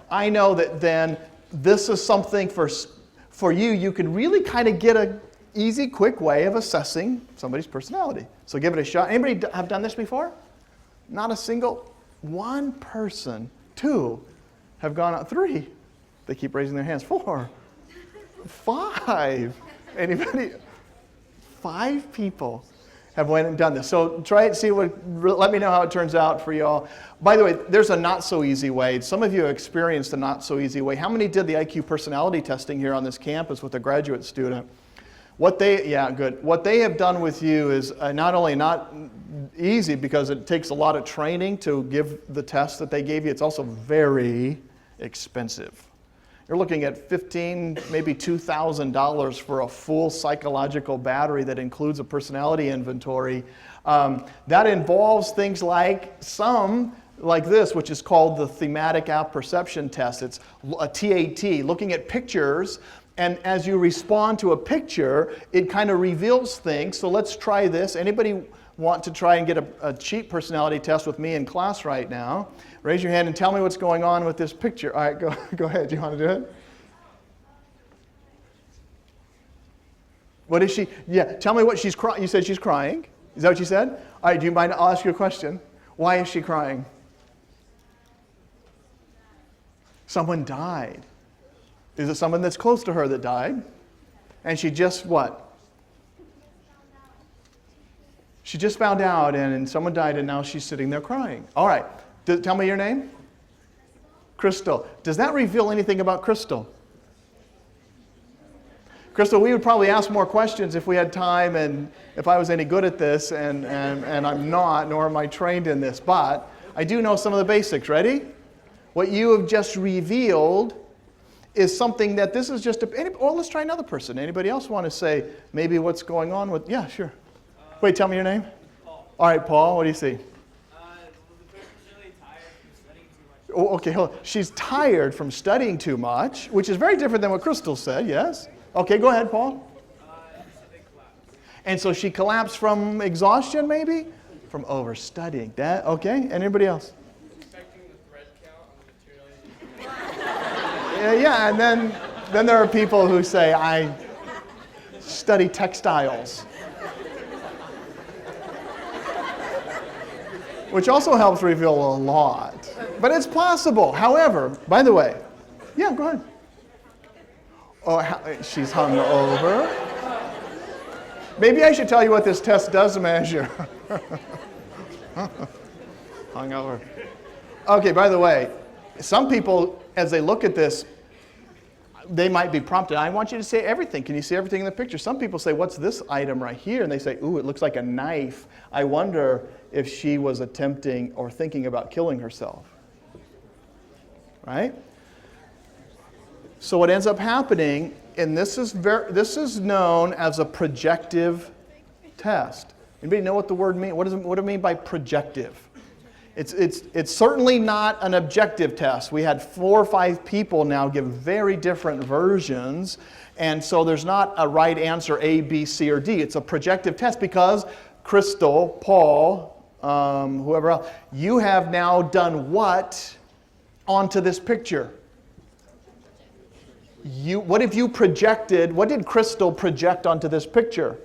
I know that then this is something for you, you can really kind of get an easy, quick way of assessing somebody's personality. So give it a shot. Anybody have done this before? Not a single? One person. Two have gone out. Three. They keep raising their hands. 4. 5. Anybody? 5 people have went and done this. So try it, let me know how it turns out for y'all. By the way, there's a not so easy way. Some of you have experienced the not so easy way. How many did the IQ personality testing here on this campus with a graduate student? What they have done with you is not only not easy because it takes a lot of training to give the test that they gave you, it's also very expensive. You're looking at $1,500, maybe $2,000 for a full psychological battery that includes a personality inventory. That involves things like this, which is called the thematic apperception test. It's a TAT, looking at pictures, and as you respond to a picture, it kind of reveals things. So let's try this. Anybody want to try and get a cheap personality test with me in class right now? Raise your hand and tell me what's going on with this picture. All right, go ahead. Do you want to do it? What is she? Yeah, tell me what she's crying. You said she's crying. Is that what you said? All right, do you mind? I'll ask you a question. Why is she crying? Someone died. Is it someone that's close to her that died? And she just what? She just found out and someone died and now she's sitting there crying. All right. Tell me your name. Crystal. Does that reveal anything about Crystal? Crystal, we would probably ask more questions if we had time and if I was any good at this, and I'm not, nor am I trained in this, but I do know some of the basics. Ready? What you have just revealed is something that this is just let's try another person. Anybody else want to say maybe what's going on with, yeah, sure. Wait, tell me your name. Paul. All right, Paul, what do you see? The person's really tired from studying too much. Oh, okay, hold on. She's tired from studying too much, which is very different than what Crystal said, yes? Okay, go ahead, Paul. So they collapsed. And so she collapsed from exhaustion, maybe? From overstudying. That, okay, anybody else? Expecting the thread count on the material. Yeah, and then there are people who say, I study textiles. Which also helps reveal a lot. But it's possible. However, by the way, yeah, go ahead. Oh, she's hung over. Maybe I should tell you what this test does measure. Hungover. Okay, by the way, some people, as they look at this, they might be prompted. I want you to say everything. Can you see everything in the picture? Some people say, what's this item right here? And they say, ooh, it looks like a knife. I wonder if she was attempting or thinking about killing herself. Right? So what ends up happening, and this is known as a projective test. Anybody know what the word means? What do it mean by projective? It's certainly not an objective test. We had 4 or 5 people now give very different versions, and so there's not a right answer A, B, C, or D. It's a projective test because Crystal, Paul, whoever else, you have now done what onto this picture? What have you projected? What did Crystal project onto this picture?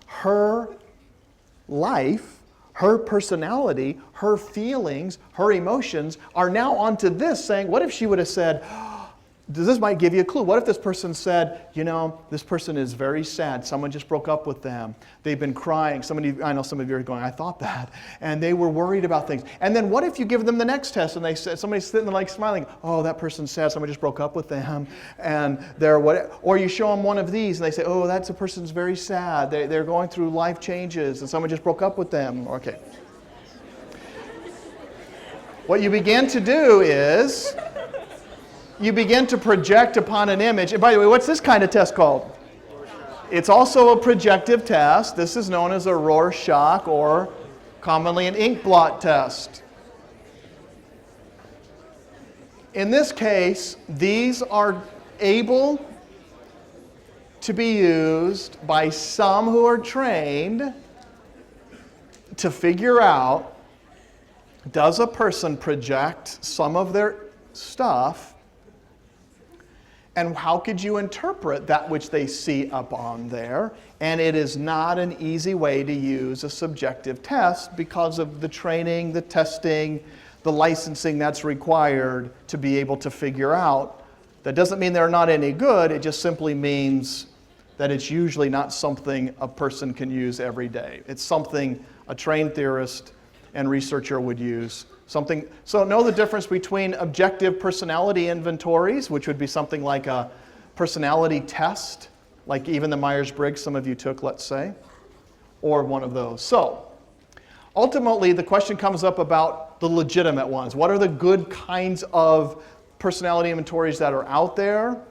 Her life, her personality, her feelings, her emotions are now onto this, saying, what if she would have said, this might give you a clue. What if this person said, you know, this person is very sad. Someone just broke up with them. They've been crying. I know some of you are going, I thought that. And they were worried about things. And then what if you give them the next test and they said, somebody's sitting there like smiling, oh, that person's sad. Someone just broke up with them. And they're what? Or you show them one of these and they say, oh, that's a person's very sad. They're going through life changes and someone just broke up with them. Okay. What you begin to do is you begin to project upon an image. And by the way, what's this kind of test called? It's also a projective test. This is known as a Rorschach, or commonly an ink blot test. In this case, these are able to be used by some who are trained to figure out, does a person project some of their stuff? And how could you interpret that which they see up on there? And it is not an easy way to use a subjective test because of the training, the testing, the licensing that's required to be able to figure out. That doesn't mean they're not any good. It just simply means that it's usually not something a person can use every day. It's something a trained theorist and researcher would use. So know the difference between objective personality inventories, which would be something like a personality test, like even the Myers-Briggs some of you took, let's say, or one of those. So ultimately, the question comes up about the legitimate ones. What are the good kinds of personality inventories that are out there?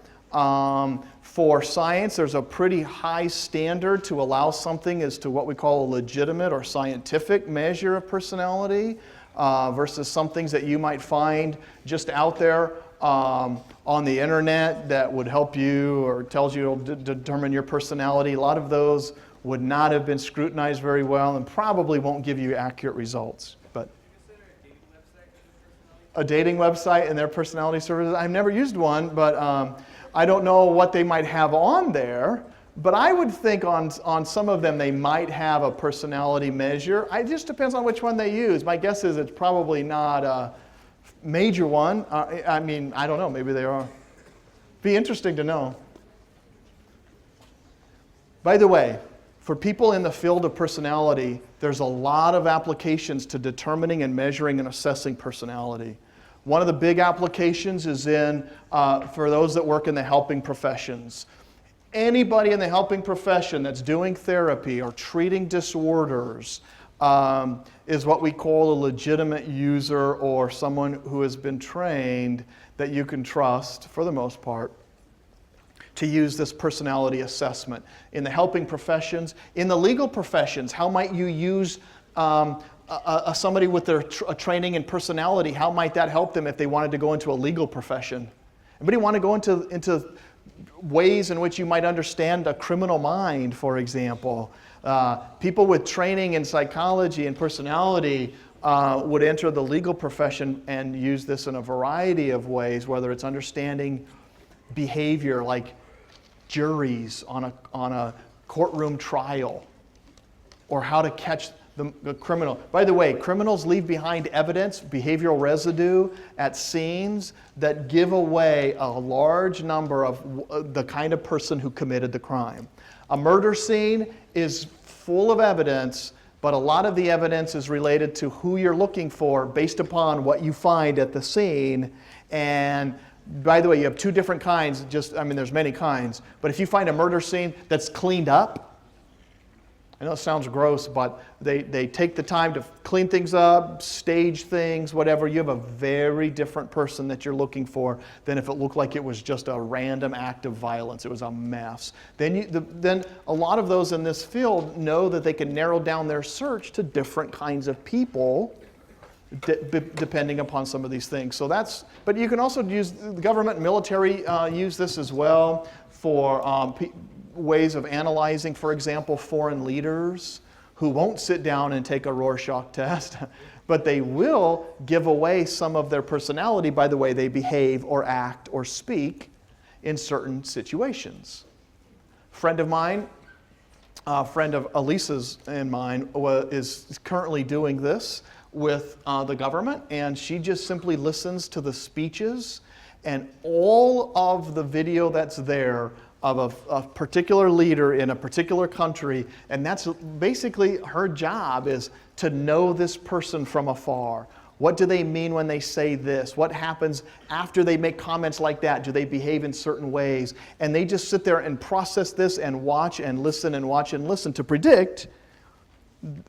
For science, there's a pretty high standard to allow something as to what we call a legitimate or scientific measure of personality. Versus some things that you might find just out there on the internet that would help you or tells you to determine your personality. A lot of those would not have been scrutinized very well and probably won't give you accurate results. But a dating website and their personality services, I've never used one, but I don't know what they might have on there. But I would think on some of them they might have a personality measure. It just depends on which one they use. My guess is it's probably not a major one. I mean, I don't know. Maybe they are. Be interesting to know. By the way, for people in the field of personality, there's a lot of applications to determining and measuring and assessing personality. One of the big applications is for those that work in the helping professions. Anybody in the helping profession that's doing therapy or treating disorders is what we call a legitimate user or someone who has been trained that you can trust, for the most part, to use this personality assessment. In the helping professions, in the legal professions, how might you use somebody with their training in personality? How might that help them if they wanted to go into a legal profession? Anybody want to go into ways in which you might understand a criminal mind, for example? People with training in psychology and personality would enter the legal profession and use this in a variety of ways, whether it's understanding behavior like juries on a courtroom trial, or how to catch the criminal. By the way, criminals leave behind evidence, behavioral residue at scenes that give away a large number of the kind of person who committed the crime. A murder scene is full of evidence But a lot of the evidence is related to who you're looking for based upon what you find at the scene. And by the way, you have two different kinds, there's many kinds. But if you find a murder scene that's cleaned up, I know it sounds gross, but they take the time to clean things up, stage things, whatever. You have a very different person that you're looking for than if it looked like it was just a random act of violence. It was a mess. Then a lot of those in this field know that they can narrow down their search to different kinds of people depending upon some of these things. But you can also use, the government and military use this as well for ways of analyzing, for example, foreign leaders who won't sit down and take a Rorschach test, but they will give away some of their personality by the way they behave or act or speak in certain situations. Friend of mine, a friend of Elisa's and mine, is currently doing this with the government, and she just simply listens to the speeches and all of the video that's there of a particular leader in a particular country, and that's basically her job, is to know this person from afar. What do they mean when they say this? What happens after they make comments like that? Do they behave in certain ways? And they just sit there and process this and watch and listen and watch and listen to predict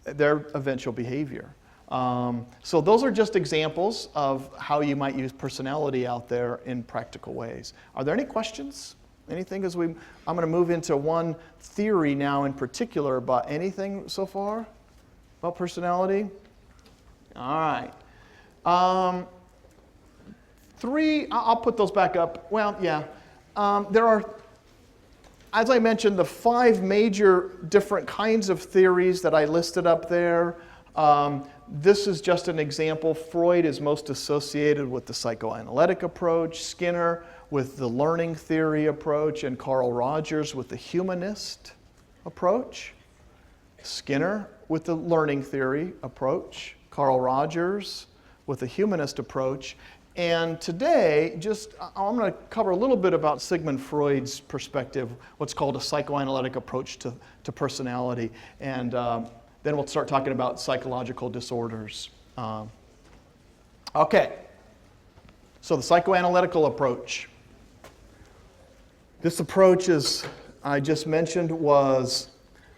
their eventual behavior. So those are just examples of how you might use personality out there in practical ways. Are there any questions? Anything? I'm going to move into one theory now in particular, but anything so far about personality? All right. I'll put those back up. Well, yeah. There are, as I mentioned, the 5 major different kinds of theories that I listed up there. This is just an example. Freud is most associated with the psychoanalytic approach, Skinner with the learning theory approach, and Carl Rogers with the humanist approach. Skinner with the learning theory approach, Carl Rogers with the humanist approach. And today, I'm going to cover a little bit about Sigmund Freud's perspective, what's called a psychoanalytic approach to personality. And then we'll start talking about psychological disorders. Okay, so the psychoanalytical approach. This approach, as I just mentioned, was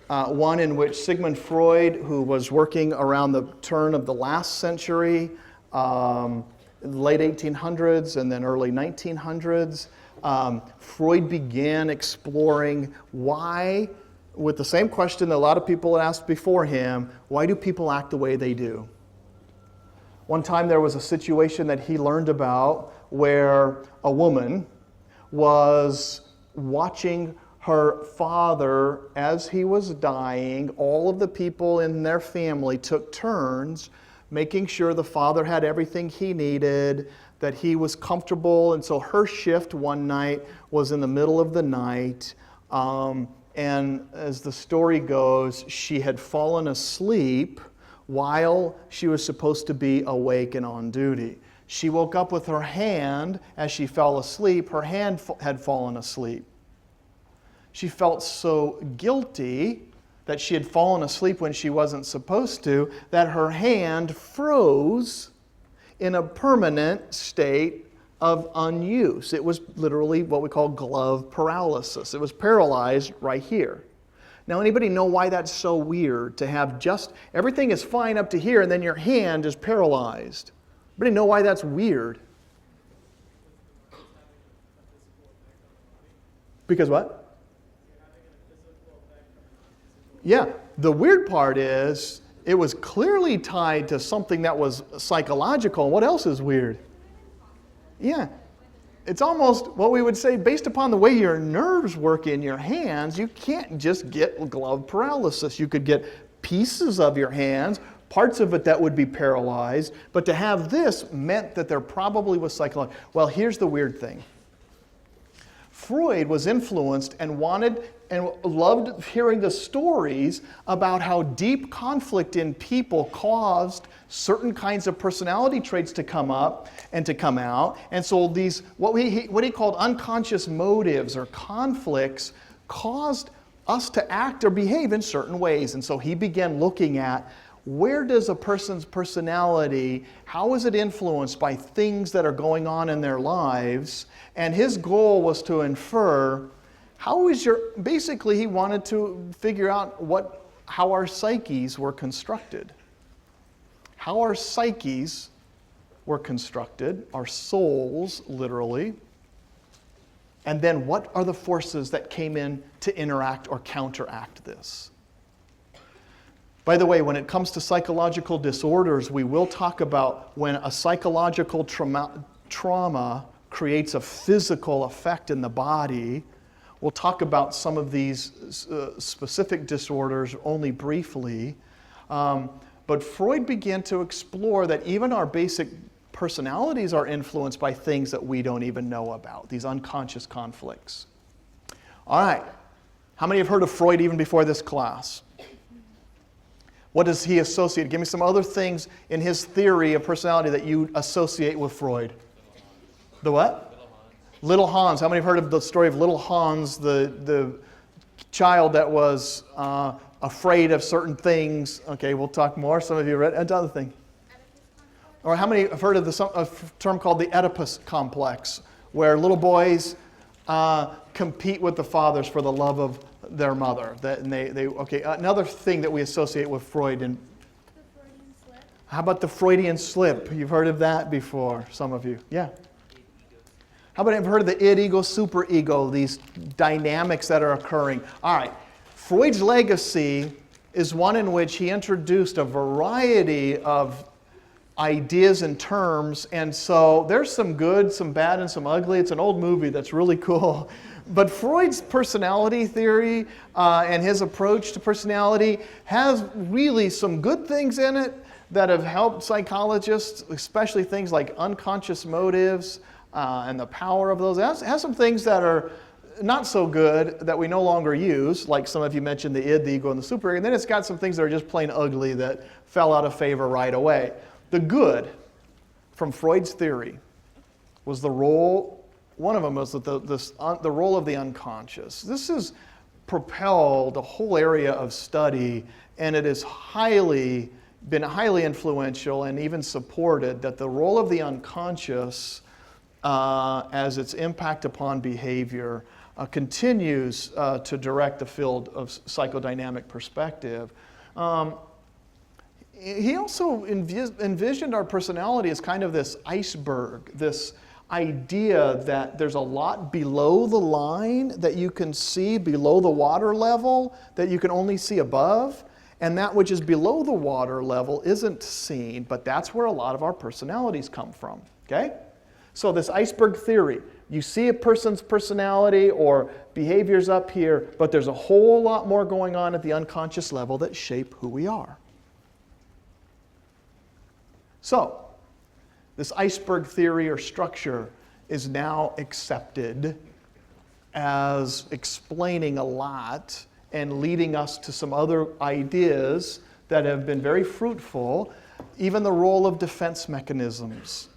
one in which Sigmund Freud, who was working around the turn of the last century, late 1800s and then early 1900s, Freud began exploring why, with the same question that a lot of people had asked before him, why do people act the way they do? One time there was a situation that he learned about where a woman was watching her father as he was dying. All of the people in their family took turns making sure the father had everything he needed, that he was comfortable. And so her shift one night was in the middle of the night. And as the story goes, she had fallen asleep while she was supposed to be awake and on duty. She woke up with her hand as she fell asleep. Her hand had fallen asleep. She felt so guilty that she had fallen asleep when she wasn't supposed to, that her hand froze in a permanent state of unuse. It was literally what we call glove paralysis. It was paralyzed right here. Now, anybody know why that's so weird to have just everything is fine up to here and then your hand is paralyzed? Anybody know why that's weird? Because what? Yeah, the weird part is it was clearly tied to something that was psychological. What else is weird? Yeah, it's almost what we would say, based upon the way your nerves work in your hands, you can't just get glove paralysis. You could get pieces of your hands, parts of it that would be paralyzed, but to have this meant that there probably was psychological. Well, here's the weird thing. Freud was influenced and wanted and loved hearing the stories about how deep conflict in people caused certain kinds of personality traits to come up and to come out. And so these, what he called unconscious motives or conflicts, caused us to act or behave in certain ways. And so he began looking at where does a person's personality, how is it influenced by things that are going on in their lives? And his goal was to infer basically he wanted to figure out how our psyches were constructed. How our psyches were constructed, our souls, literally. And then what are the forces that came in to interact or counteract this? By the way, when it comes to psychological disorders, we will talk about when a psychological trauma creates a physical effect in the body. We'll talk about some of these specific disorders only briefly. But Freud began to explore that even our basic personalities are influenced by things that we don't even know about, these unconscious conflicts. All right. How many have heard of Freud even before this class? What does he associate? Give me some other things in his theory of personality that you associate with Freud. The what? Little Hans. How many have heard of the story of little Hans, the child that was afraid of certain things? Okay, we'll talk more. Some of you read another thing. Or how many have heard of a term called the Oedipus Complex, where little boys compete with the fathers for the love of their mother? Another thing that we associate with Freud. And The Freudian slip. how about the Freudian slip? You've heard of that before, some of you. Yeah. How about have you heard of the id, ego, superego, these dynamics that are occurring? All right. Freud's legacy is one in which he introduced a variety of ideas and terms, and so there's some good, some bad, and some ugly. It's an old movie that's really cool. But Freud's personality theory and his approach to personality has really some good things in it that have helped psychologists, especially things like unconscious motives and the power of those. It has some things that are not so good that we no longer use, like some of you mentioned the id, the ego, and the super. And then it's got some things that are just plain ugly that fell out of favor right away. The good from Freud's theory was one of them was the role of the unconscious. This has propelled a whole area of study, and it has been highly influential and even supported that the role of the unconscious as its impact upon behavior continues to direct the field of psychodynamic perspective. He also envisioned our personality as kind of this iceberg, this idea that there's a lot below the line that you can see, below the water level, that you can only see above, and that which is below the water level isn't seen, but that's where a lot of our personalities come from, okay? So this iceberg theory, you see a person's personality or behaviors up here, but there's a whole lot more going on at the unconscious level that shape who we are. So, this iceberg theory or structure is now accepted as explaining a lot and leading us to some other ideas that have been very fruitful, even the role of defense mechanisms.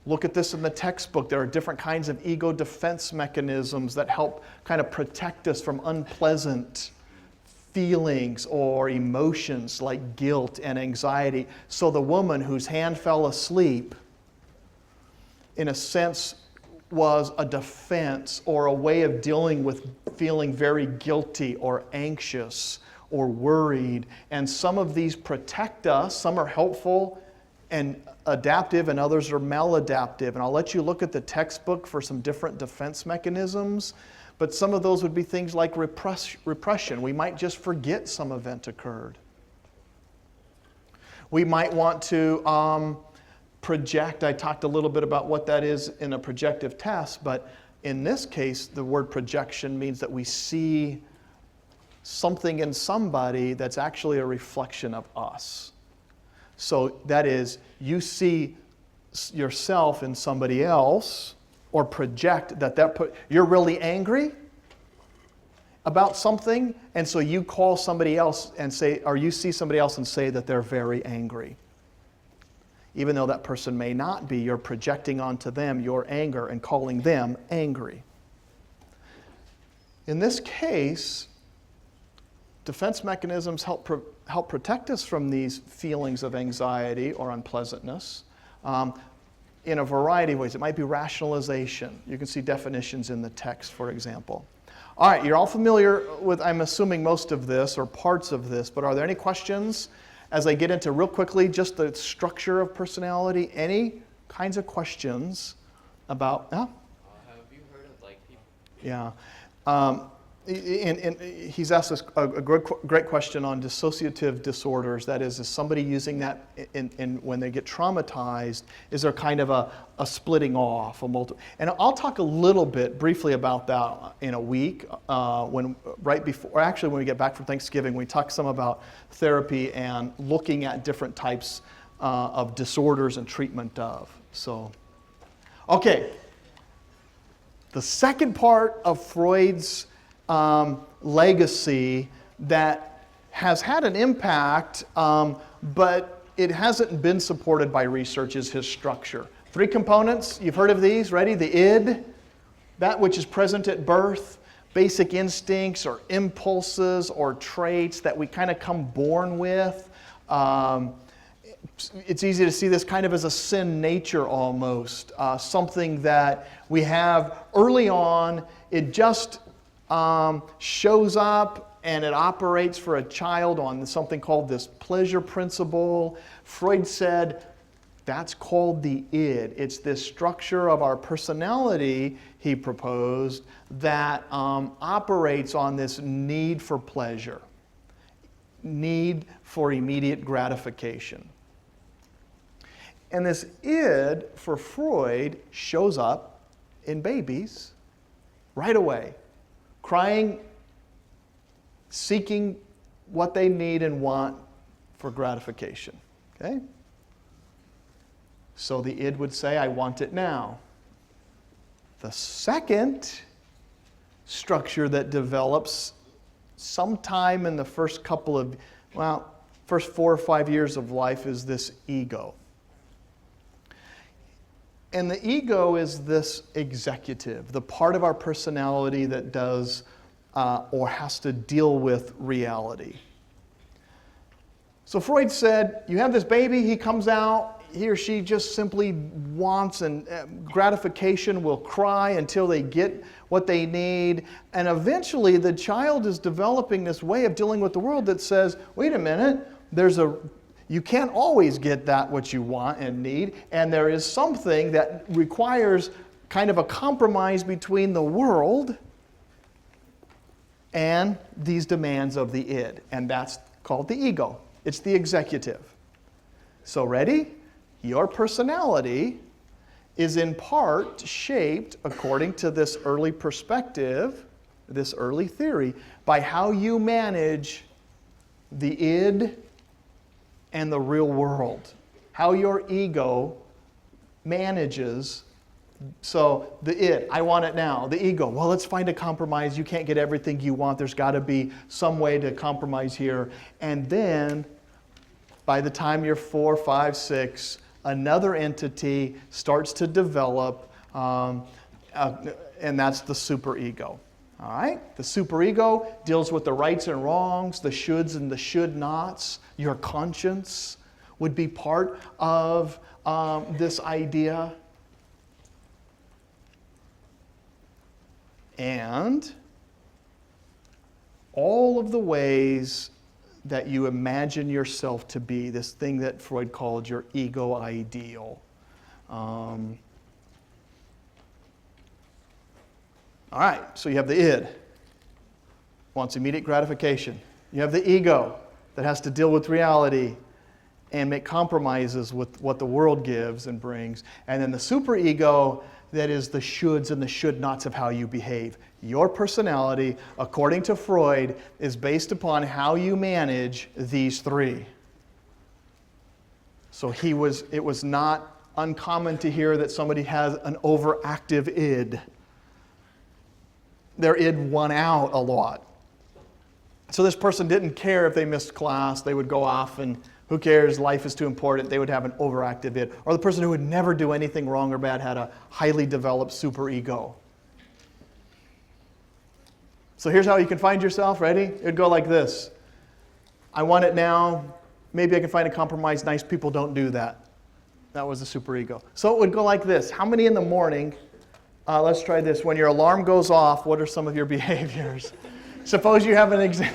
Look at this in the textbook. There are different kinds of ego defense mechanisms that help kind of protect us from unpleasant feelings or emotions like guilt and anxiety. So the woman whose hand fell asleep, in a sense, was a defense or a way of dealing with feeling very guilty or anxious or worried. And some of these protect us. Some are helpful and adaptive, and others are maladaptive. And I'll let you look at the textbook for some different defense mechanisms. But some of those would be things like repression. We might just forget some event occurred. We might want to project. I talked a little bit about what that is in a projective test, but in this case, the word projection means that we see something in somebody that's actually a reflection of us. So that is, you see yourself in somebody else, or project you're really angry about something, and so you call somebody else and say, or you see somebody else and say that they're very angry. Even though that person may not be, you're projecting onto them your anger and calling them angry. In this case, defense mechanisms help protect us from these feelings of anxiety or unpleasantness in a variety of ways. It might be rationalization. You can see definitions in the text, for example. All right, you're all familiar with, I'm assuming, most of this or parts of this, but are there any questions as I get into real quickly just the structure of personality? Any kinds of questions about, Have you heard of like people? Yeah. And he's asked us a great question on dissociative disorders. That is somebody using that in when they get traumatized, is there kind of a splitting off, and I'll talk a little bit briefly about that in a week, when we get back from Thanksgiving, we talk some about therapy and looking at different types of disorders and treatment of. So, okay. The second part of Freud's legacy that has had an impact, but it hasn't been supported by research, is his structure. 3 components, you've heard of these, ready? The id, that which is present at birth, basic instincts or impulses or traits that we kind of come born with. It's easy to see this kind of as a sin nature almost, something that we have early on. It just shows up and it operates for a child on something called this pleasure principle. Freud said that's called the id. It's this structure of our personality, he proposed, that operates on this need for pleasure, need for immediate gratification. And this id for Freud shows up in babies right away. Crying, seeking what they need and want for gratification. Okay? So the id would say, I want it now. The second structure that develops sometime in the first 4 or 5 years of life is this ego. And the ego is this executive, the part of our personality that does or has to deal with reality. So Freud said, you have this baby, he comes out, he or she just simply wants and gratification, will cry until they get what they need. And eventually the child is developing this way of dealing with the world that says, wait a minute, you can't always get that what you want and need, and there is something that requires kind of a compromise between the world and these demands of the id, and that's called the ego. It's the executive. So ready? Your personality is in part shaped, according to this early perspective, this early theory, by how you manage the id and the real world. How your ego manages. So the id, I want it now. The ego, well, let's find a compromise. You can't get everything you want. There's got to be some way to compromise here. And then, by the time you're 4, 5, 6, another entity starts to develop, and that's the superego. All right? The superego deals with the rights and wrongs, the shoulds and the should-nots. Your conscience would be part of this idea. And all of the ways that you imagine yourself to be, this thing that Freud called your ego ideal. All right, so you have the id, wants immediate gratification. You have the ego that has to deal with reality and make compromises with what the world gives and brings. And then the superego, that is the shoulds and the should-nots of how you behave. Your personality, according to Freud, is based upon how you manage these 3. So it was not uncommon to hear that somebody has an overactive id. Their id won out a lot. So this person didn't care if they missed class. They would go off and who cares, life is too important. They would have an overactive id. Or the person who would never do anything wrong or bad had a highly developed superego. So here's how you can find yourself. Ready? It would go like this. I want it now. Maybe I can find a compromise. Nice people don't do that. That was the superego. So it would go like this. How many in the morning, let's try this. When your alarm goes off, what are some of your behaviors? Suppose you have an exam.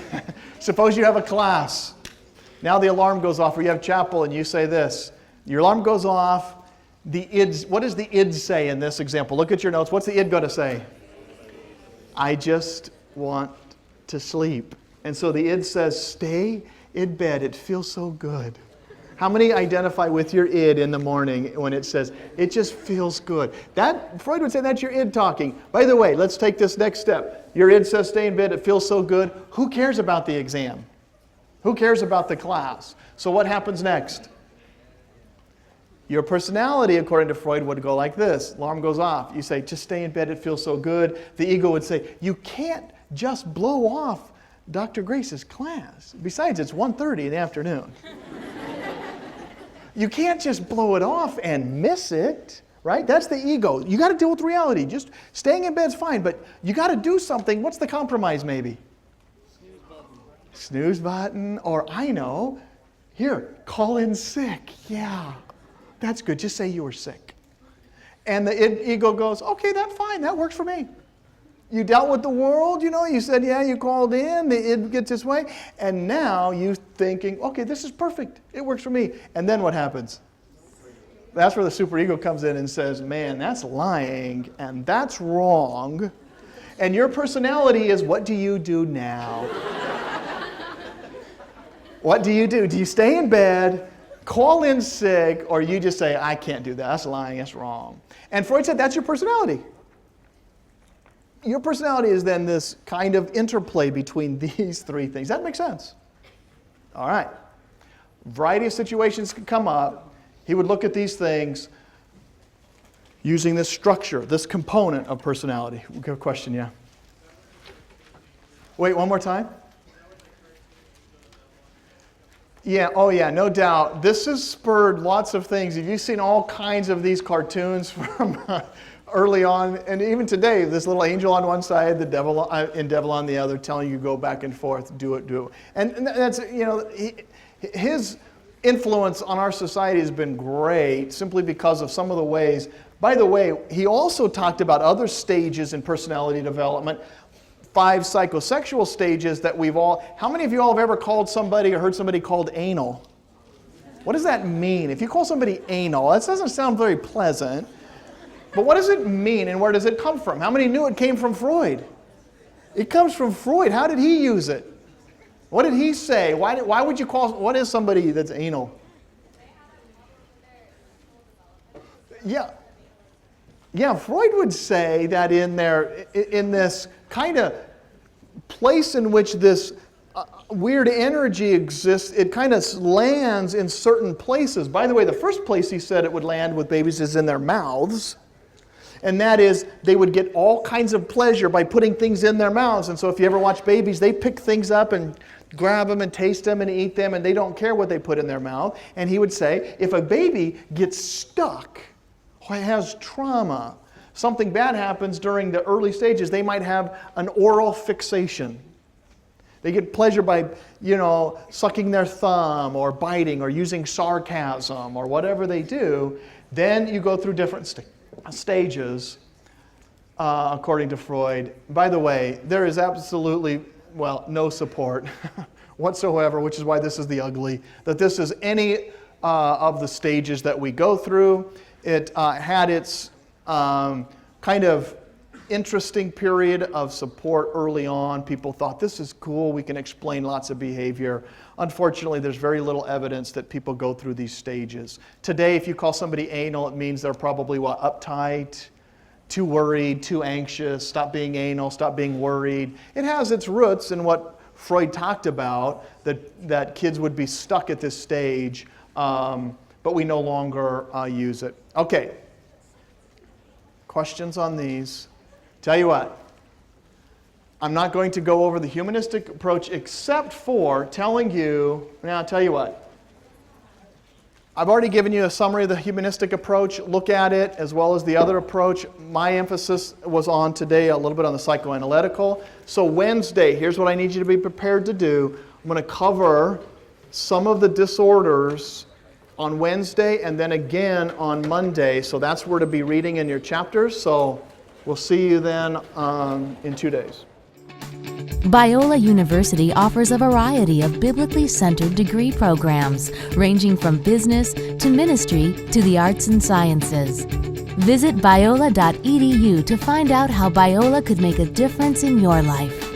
Suppose you have a class. Now the alarm goes off, or you have chapel, and you say this. Your alarm goes off. What does the id say in this example? Look at your notes. What's the id going to say? I just want to sleep. And so the id says, stay in bed. It feels so good. How many identify with your id in the morning when it says, it just feels good? Freud would say that's your id talking. By the way, let's take this next step. Your id says, stay in bed. It feels so good. Who cares about the exam? Who cares about the class? So what happens next? Your personality, according to Freud, would go like this. Alarm goes off. You say, just stay in bed. It feels so good. The ego would say, you can't just blow off Dr. Grace's class. Besides, it's 1:30 in the afternoon. You can't just blow it off and miss it, right? That's the ego. You got to deal with reality. Just staying in bed's fine, but you got to do something. What's the compromise, maybe? Snooze button. Snooze button, or I know, here, call in sick. Yeah, that's good. Just say you were sick. And the ego goes, okay, that's fine. That works for me. You dealt with the world, you said, yeah, you called in, the id gets its way, and now you're thinking, okay, this is perfect. It works for me. And then what happens? That's where the superego comes in and says, man, that's lying, and that's wrong. And your personality is, what do you do now? What do you do? Do you stay in bed, call in sick, or you just say, I can't do that. That's lying. That's wrong. And Freud said that's your personality. Your personality is then this kind of interplay between these three things. That makes sense? All right. Variety of situations can come up. He would look at these things using this structure, this component of personality. We've got a question, yeah? Wait, one more time? Yeah, oh yeah, no doubt. This has spurred lots of things. Have you seen all kinds of these cartoons from early on, and even today, this little angel on one side, the devil on the other, telling you go back and forth, do it. And that's, his influence on our society has been great simply because of some of the ways. By the way, he also talked about other stages in personality development, 5 psychosexual stages that how many of you all have ever called somebody or heard somebody called anal? What does that mean? If you call somebody anal, that doesn't sound very pleasant. But what does it mean and where does it come from? How many knew it came from Freud? It comes from Freud. How did he use it? What did he say? Why would you what is somebody that's anal? Yeah, Freud would say that in this kind of place in which this weird energy exists, it kind of lands in certain places. By the way, the first place he said it would land with babies is in their mouths. And that is, they would get all kinds of pleasure by putting things in their mouths. And so if you ever watch babies, they pick things up and grab them and taste them and eat them, and they don't care what they put in their mouth. And he would say, if a baby gets stuck or has trauma, something bad happens during the early stages, they might have an oral fixation. They get pleasure by, sucking their thumb or biting or using sarcasm or whatever they do. Then you go through different stages, according to Freud. By the way, there is absolutely, no support whatsoever, which is why this is the ugly, that this is any of the stages that we go through. It had its kind of interesting period of support early on. People thought, this is cool, we can explain lots of behavior. Unfortunately, there's very little evidence that people go through these stages. Today, if you call somebody anal, it means they're probably, uptight, too worried, too anxious, stop being anal, stop being worried. It has its roots in what Freud talked about, that kids would be stuck at this stage, but we no longer use it. Okay. Questions on these? Tell you what, I'm not going to go over the humanistic approach except for telling you, I'll tell you what. I've already given you a summary of the humanistic approach. Look at it as well as the other approach. My emphasis was on today a little bit on the psychoanalytical. So Wednesday, here's what I need you to be prepared to do. I'm going to cover some of the disorders on Wednesday and then again on Monday. So that's where to be reading in your chapters. So we'll see you then in 2 days. Biola University offers a variety of biblically centered degree programs, ranging from business to ministry to the arts and sciences. Visit biola.edu to find out how Biola could make a difference in your life.